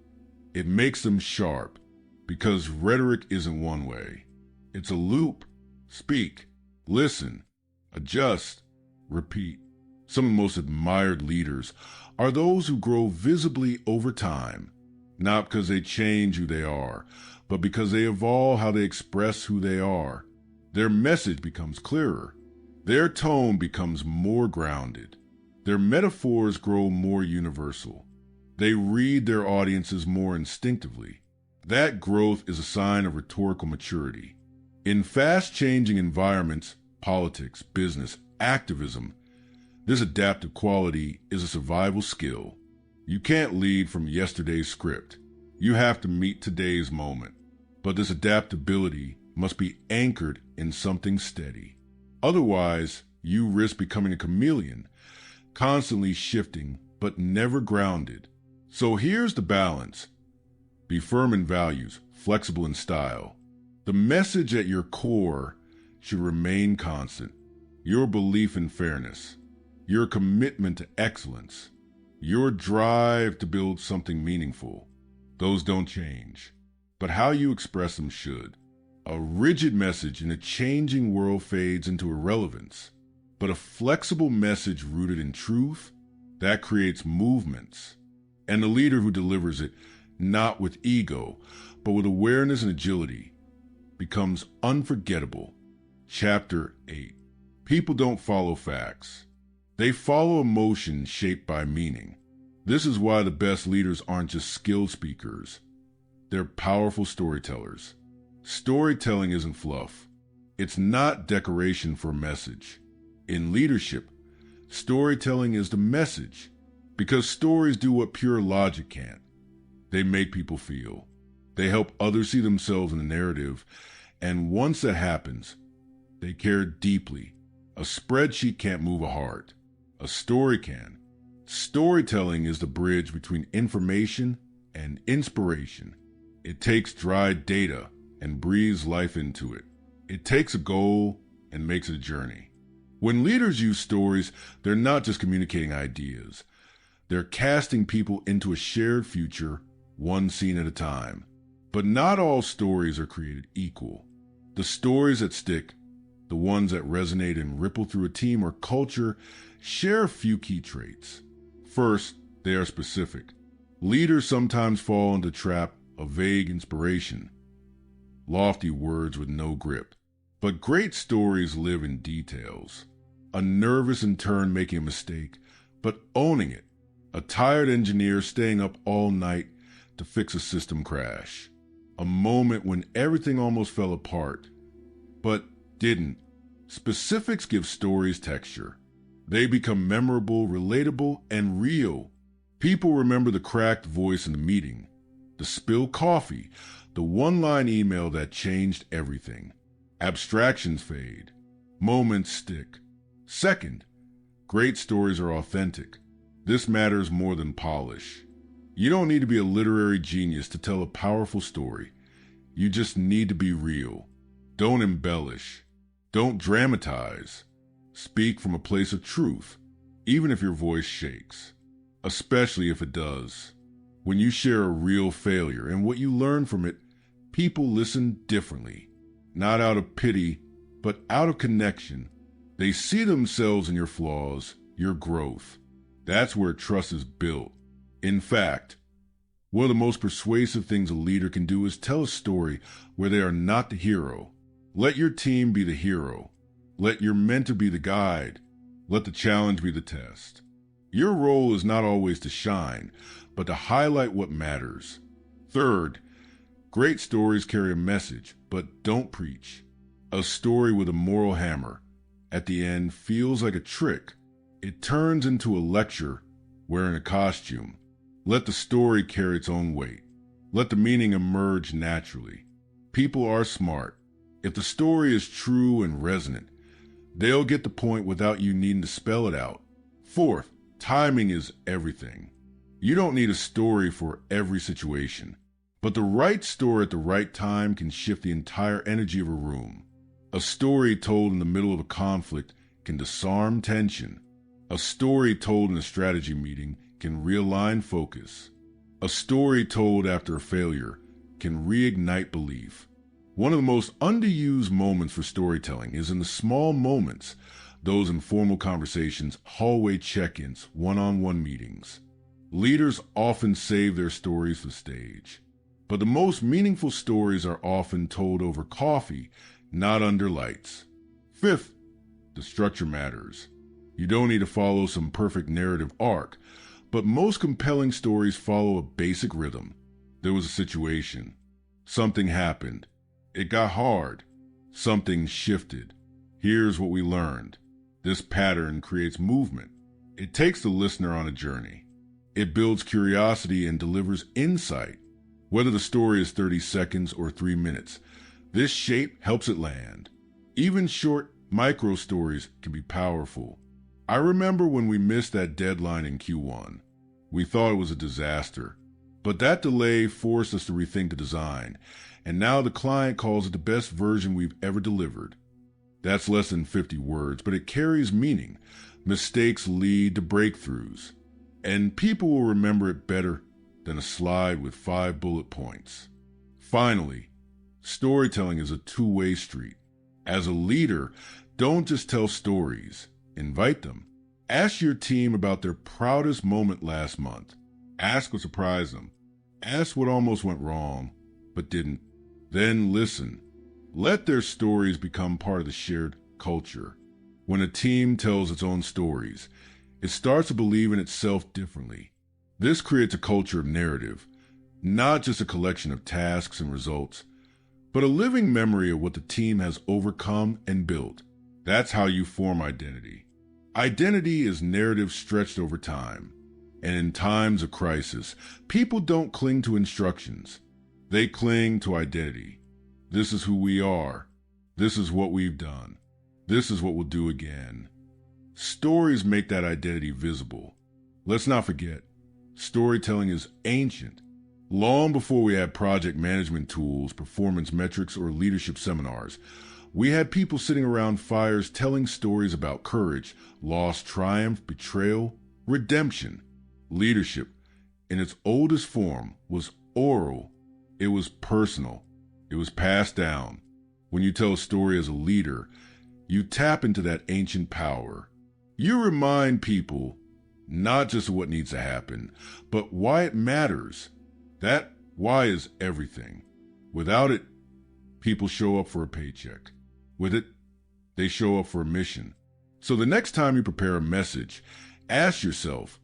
It makes them sharp, because rhetoric isn't one way. It's a loop. Speak, listen, adjust, repeat. Some of the most admired leaders are those who grow visibly over time, not because they change who they are, but because they evolve how they express who they are. Their message becomes clearer. Their tone becomes more grounded. Their metaphors grow more universal. They read their audiences more instinctively. That growth is a sign of rhetorical maturity. In fast-changing environments, politics, business, activism, this adaptive quality is a survival skill. You can't lead from yesterday's script. You have to meet today's moment. But this adaptability must be anchored in something steady. Otherwise, you risk becoming a chameleon, constantly shifting but never grounded. So here's the balance. Be firm in values, flexible in style. The message at your core should remain constant. Your belief in fairness, your commitment to excellence, your drive to build something meaningful. Those don't change, but how you express them should. A rigid message in a changing world fades into irrelevance, but a flexible message rooted in truth, that creates movements. And the leader who delivers it, not with ego, but with awareness and agility, becomes unforgettable. Chapter 8. People don't follow facts. They follow emotion shaped by meaning. This is why the best leaders aren't just skilled speakers. They're powerful storytellers. Storytelling isn't fluff. It's not decoration for a message. In leadership, storytelling is the message. Because stories do what pure logic can't. They make people feel. They help others see themselves in the narrative, and once that happens, they care deeply. A spreadsheet can't move a heart. A story can. Storytelling is the bridge between information and inspiration. It takes dry data and breathes life into it. It takes a goal and makes it a journey. When leaders use stories, they're not just communicating ideas. They're casting people into a shared future, one scene at a time. But not all stories are created equal. The stories that stick, the ones that resonate and ripple through a team or culture, share a few key traits. First, they are specific. Leaders sometimes fall into the trap of vague inspiration, lofty words with no grip. But great stories live in details. A nervous intern making a mistake, but owning it. A tired engineer staying up all night to fix a system crash. A moment when everything almost fell apart, but didn't. Specifics give stories texture. They become memorable, relatable, and real. People remember the cracked voice in the meeting, the spilled coffee, the one-line email that changed everything. Abstractions fade. Moments stick. Second, great stories are authentic. This matters more than polish. You don't need to be a literary genius to tell a powerful story. You just need to be real. Don't embellish. Don't dramatize. Speak from a place of truth, even if your voice shakes. Especially if it does. When you share a real failure and what you learn from it, people listen differently. Not out of pity, but out of connection. They see themselves in your flaws, your growth. That's where trust is built. In fact, one of the most persuasive things a leader can do is tell a story where they are not the hero. Let your team be the hero. Let your mentor be the guide. Let the challenge be the test. Your role is not always to shine, but to highlight what matters. Third, great stories carry a message, but don't preach. A story with a moral hammer at the end feels like a trick. It turns into a lecture wearing a costume. Let the story carry its own weight. Let the meaning emerge naturally. People are smart. If the story is true and resonant, they'll get the point without you needing to spell it out. Fourth, timing is everything. You don't need a story for every situation, but the right story at the right time can shift the entire energy of a room. A story told in the middle of a conflict can disarm tension. A story told in a strategy meeting can realign focus. A story told after a failure can reignite belief. One of the most underused moments for storytelling is in the small moments, those informal conversations, hallway check-ins, one-on-one meetings. Leaders often save their stories for the stage, but the most meaningful stories are often told over coffee, not under lights. Fifth, the structure matters. You don't need to follow some perfect narrative arc, but most compelling stories follow a basic rhythm. There was a situation. Something happened. It got hard. Something shifted. Here's what we learned. This pattern creates movement. It takes the listener on a journey. It builds curiosity and delivers insight. Whether the story is 30 seconds or 3 minutes, this shape helps it land. Even short, micro stories can be powerful. I remember when we missed that deadline in Q1. We thought it was a disaster, but that delay forced us to rethink the design, and now the client calls it the best version we've ever delivered. That's less than 50 words, but it carries meaning. Mistakes lead to breakthroughs, and people will remember it better than a slide with 5 bullet points. Finally, storytelling is a two-way street. As a leader, don't just tell stories. Invite them. Ask your team about their proudest moment last month. Ask what surprised them. Ask what almost went wrong, but didn't. Then listen. Let their stories become part of the shared culture. When a team tells its own stories, it starts to believe in itself differently. This creates a culture of narrative, not just a collection of tasks and results, but a living memory of what the team has overcome and built. That's how you form identity. Identity is narrative stretched over time. And in times of crisis, people don't cling to instructions. They cling to identity. This is who we are. This is what we've done. This is what we'll do again. Stories make that identity visible. Let's not forget, storytelling is ancient. Long before we had project management tools, performance metrics, or leadership seminars, we had people sitting around fires telling stories about courage, loss, triumph, betrayal, redemption. Leadership, in its oldest form, was oral. It was personal. It was passed down. When you tell a story as a leader, you tap into that ancient power. You remind people not just of what needs to happen, but why it matters. That why is everything. Without it, people show up for a paycheck. With it, they show up for a mission. So the next time you prepare a message, ask yourself,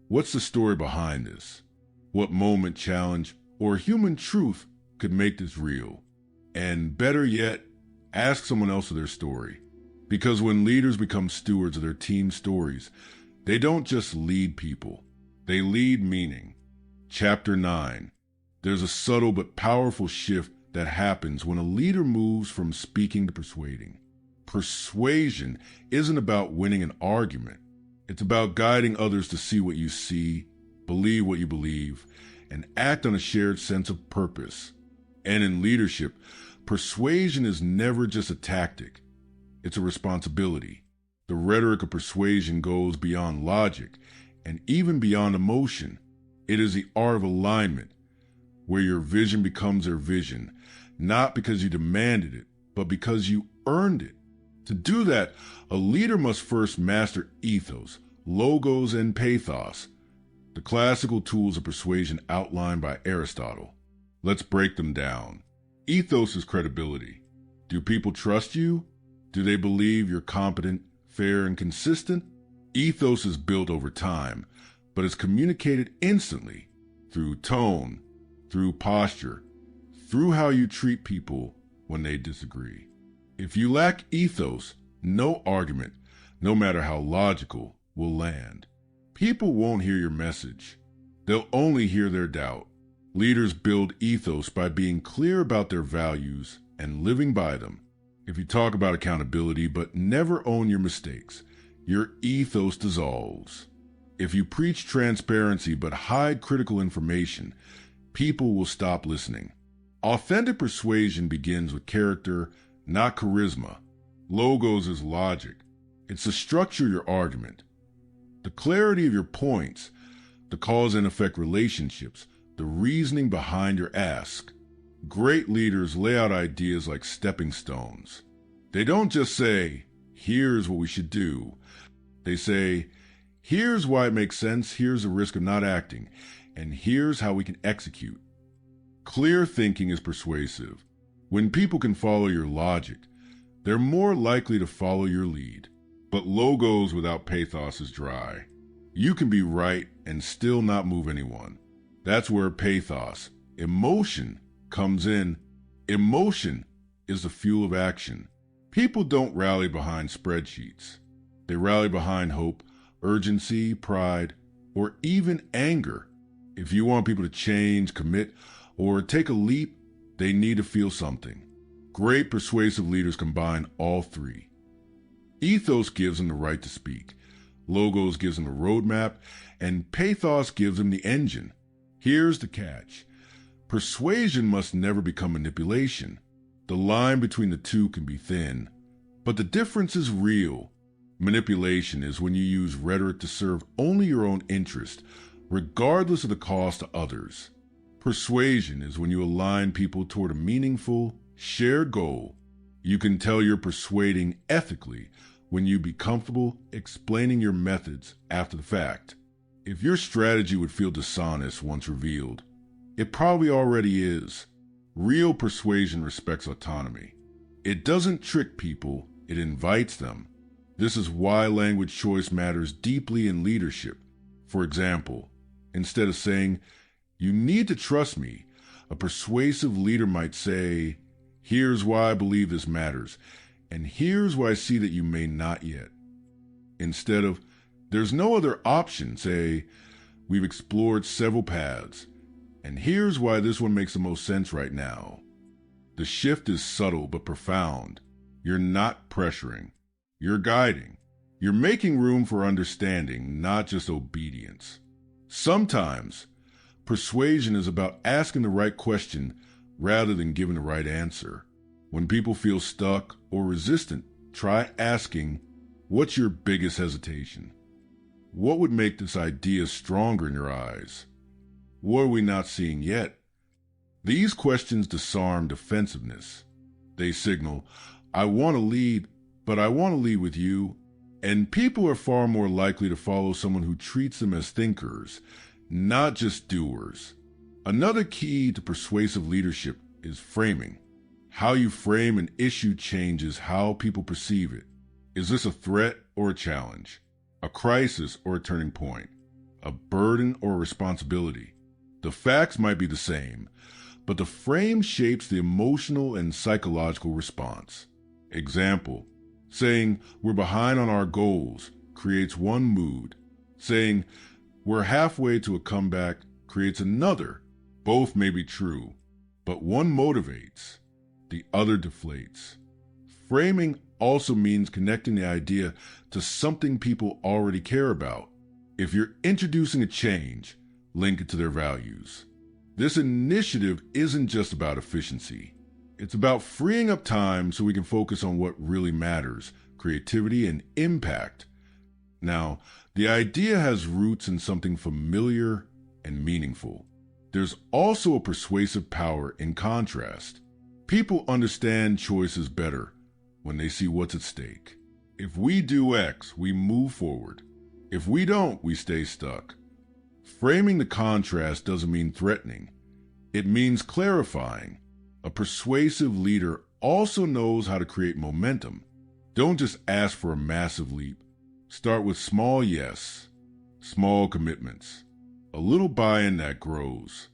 what's the story behind this? What moment, challenge, or human truth could make this real? And better yet, ask someone else their story. Because when leaders become stewards of their team's stories, they don't just lead people, they lead meaning. Chapter 9. There's a subtle but powerful shift that happens when a leader moves from speaking to persuading. Persuasion isn't about winning an argument. It's about guiding others to see what you see, believe what you believe, and act on a shared sense of purpose. And in leadership, persuasion is never just a tactic. It's a responsibility. The rhetoric of persuasion goes beyond logic and even beyond emotion. It is the art of alignment, where your vision becomes their vision, not because you demanded it, but because you earned it. To do that, a leader must first master ethos, logos, and pathos, the classical tools of persuasion outlined by Aristotle. Let's break them down. Ethos is credibility. Do people trust you? Do they believe you're competent, fair, and consistent? Ethos is built over time, but it's communicated instantly through tone, through posture, through how you treat people when they disagree. If you lack ethos, no argument, no matter how logical, will land. People won't hear your message. They'll only hear their doubt. Leaders build ethos by being clear about their values and living by them. If you talk about accountability but never own your mistakes, your ethos dissolves. If you preach transparency but hide critical information, people will stop listening. Authentic persuasion begins with character, not charisma. Logos is logic. It's the structure of your argument, the clarity of your points, the cause and effect relationships, the reasoning behind your ask. Great leaders lay out ideas like stepping stones. They don't just say, here's what we should do. They say, here's why it makes sense, here's the risk of not acting, and here's how we can execute. Clear thinking is persuasive. When people can follow your logic, they're more likely to follow your lead. But logos without pathos is dry. You can be right and still not move anyone. That's where pathos, emotion, comes in. Emotion is the fuel of action. People don't rally behind spreadsheets. They rally behind hope, urgency, pride, or even anger. If you want people to change, commit, or take a leap, they need to feel something. Great persuasive leaders combine all three. Ethos gives them the right to speak. Logos gives them a roadmap, and pathos gives them the engine. Here's the catch. Persuasion must never become manipulation. The line between the two can be thin, but the difference is real. Manipulation is when you use rhetoric to serve only your own interest, regardless of the cost to others. Persuasion is when you align people toward a meaningful, shared goal. You can tell you're persuading ethically when you be comfortable explaining your methods after the fact. If your strategy would feel dishonest once revealed, it probably already is. Real persuasion respects autonomy. It doesn't trick people, it invites them. This is why language choice matters deeply in leadership. For example, instead of saying, "You need to trust me," a persuasive leader might say, "Here's why I believe this matters, and here's why I see that you may not yet." Instead of, "There's no other option," say, We've explored several paths, and here's why this one makes the most sense right now. The shift is subtle but profound. You're not pressuring. You're guiding. You're making room for understanding, not just obedience. Sometimes, persuasion is about asking the right question rather than giving the right answer. When people feel stuck or resistant, try asking, what's your biggest hesitation? What would make this idea stronger in your eyes? What are we not seeing yet? These questions disarm defensiveness. They signal, I want to lead, but I want to lead with you. And people are far more likely to follow someone who treats them as thinkers, not just doers. Another key to persuasive leadership is framing. How you frame an issue changes how people perceive it. Is this a threat or a challenge? A crisis or a turning point? A burden or a responsibility? The facts might be the same, but the frame shapes the emotional and psychological response. Example, saying we're behind on our goals creates one mood. Saying we're halfway to a comeback creates another. Both may be true, but one motivates, the other deflates. Framing also means connecting the idea to something people already care about. If you're introducing a change, link it to their values. This initiative isn't just about efficiency. It's about freeing up time so we can focus on what really matters, creativity and impact. Now, the idea has roots in something familiar and meaningful. There's also a persuasive power in contrast. People understand choices better when they see what's at stake. If we do X, we move forward. If we don't, we stay stuck. Framing the contrast doesn't mean threatening. It means clarifying. A persuasive leader also knows how to create momentum. Don't just ask for a massive leap. Start with small yes, small commitments, a little buy-in that grows.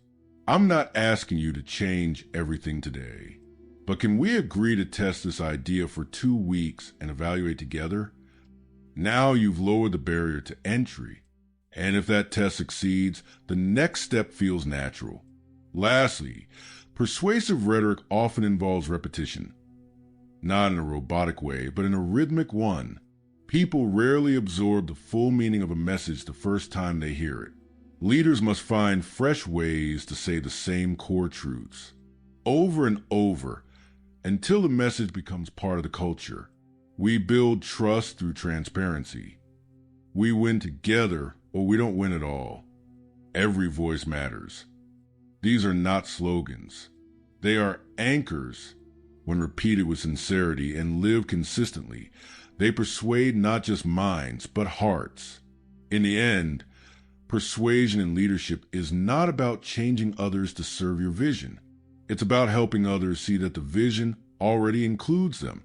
I'm not asking you to change everything today, but can we agree to test this idea for 2 weeks and evaluate together? Now you've lowered the barrier to entry, and if that test succeeds, the next step feels natural. Lastly, persuasive rhetoric often involves repetition. Not in a robotic way, but in a rhythmic one. People rarely absorb the full meaning of a message the first time they hear it. Leaders must find fresh ways to say the same core truths, over and over, until the message becomes part of the culture. We build trust through transparency. We win together, or we don't win at all. Every voice matters. These are not slogans. They are anchors. When repeated with sincerity and lived consistently, they persuade not just minds, but hearts. In the end, persuasion in leadership is not about changing others to serve your vision. It's about helping others see that the vision already includes them.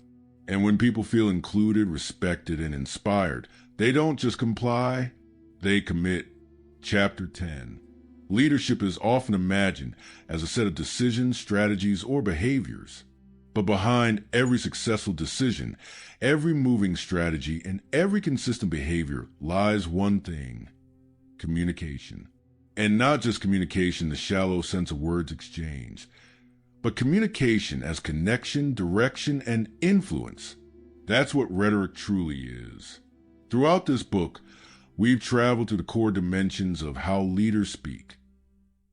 And when people feel included, respected, and inspired, they don't just comply, they commit. Chapter 10. Leadership is often imagined as a set of decisions, strategies, or behaviors. But behind every successful decision, every moving strategy, and every consistent behavior lies one thing: communication. And not just communication, the shallow sense of words exchanged, but communication as connection, direction, and influence. That's what rhetoric truly is. Throughout this book, we've traveled to the core dimensions of how leaders speak.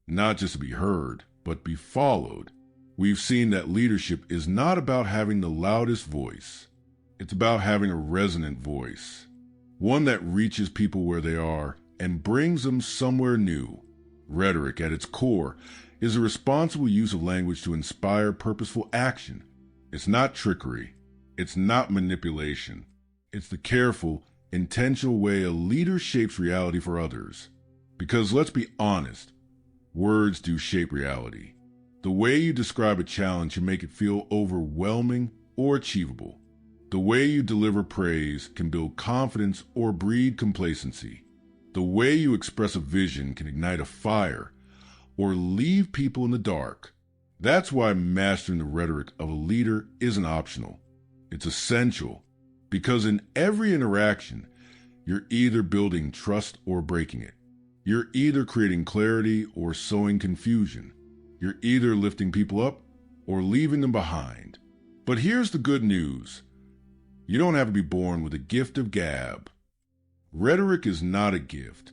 Not just to be heard, but be followed. We've seen that leadership is not about having the loudest voice. It's about having a resonant voice, one that reaches people where they are and brings them somewhere new. Rhetoric, at its core, is a responsible use of language to inspire purposeful action. It's not trickery. It's not manipulation. It's the careful, intentional way a leader shapes reality for others. Because let's be honest, words do shape reality. The way you describe a challenge can make it feel overwhelming or achievable. The way you deliver praise can build confidence or breed complacency. The way you express a vision can ignite a fire or leave people in the dark. That's why mastering the rhetoric of a leader isn't optional. It's essential, because in every interaction, you're either building trust or breaking it. You're either creating clarity or sowing confusion. You're either lifting people up or leaving them behind. But here's the good news. You don't have to be born with a gift of gab. Rhetoric is not a gift.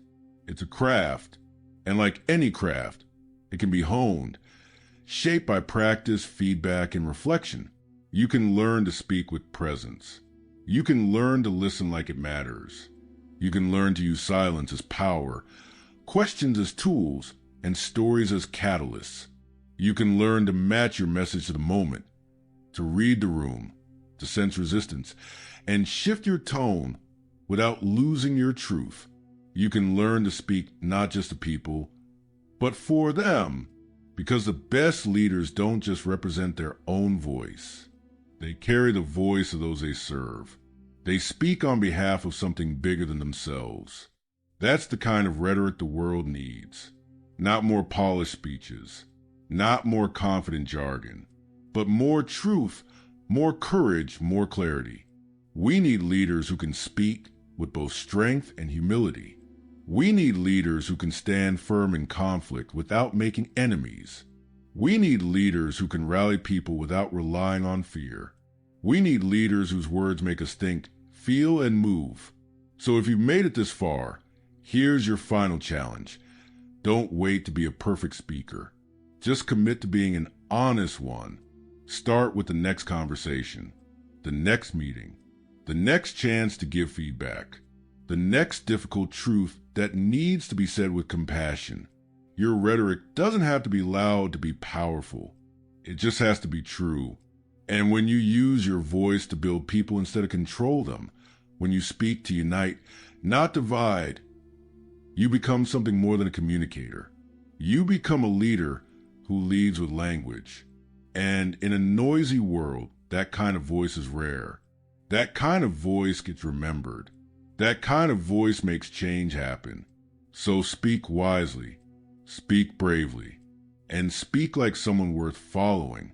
It's a craft. And like any craft, it can be honed, shaped by practice, feedback, and reflection. You can learn to speak with presence. You can learn to listen like it matters. You can learn to use silence as power, questions as tools, and stories as catalysts. You can learn to match your message to the moment, to read the room, to sense resistance, and shift your tone without losing your truth. You can learn to speak not just to people, but for them, because the best leaders don't just represent their own voice. They carry the voice of those they serve. They speak on behalf of something bigger than themselves. That's the kind of rhetoric the world needs. Not more polished speeches, not more confident jargon, but more truth, more courage, more clarity. We need leaders who can speak with both strength and humility. We need leaders who can stand firm in conflict without making enemies. We need leaders who can rally people without relying on fear. We need leaders whose words make us think, feel, and move. So if you've made it this far, here's your final challenge. Don't wait to be a perfect speaker. Just commit to being an honest one. Start with the next conversation, the next meeting, the next chance to give feedback, the next difficult truth that needs to be said with compassion. Your rhetoric doesn't have to be loud to be powerful. It just has to be true. And when you use your voice to build people instead of control them, when you speak to unite, not divide, you become something more than a communicator. You become a leader who leads with language. And in a noisy world, that kind of voice is rare. That kind of voice gets remembered. That kind of voice makes change happen. So speak wisely, speak bravely, and speak like someone worth following.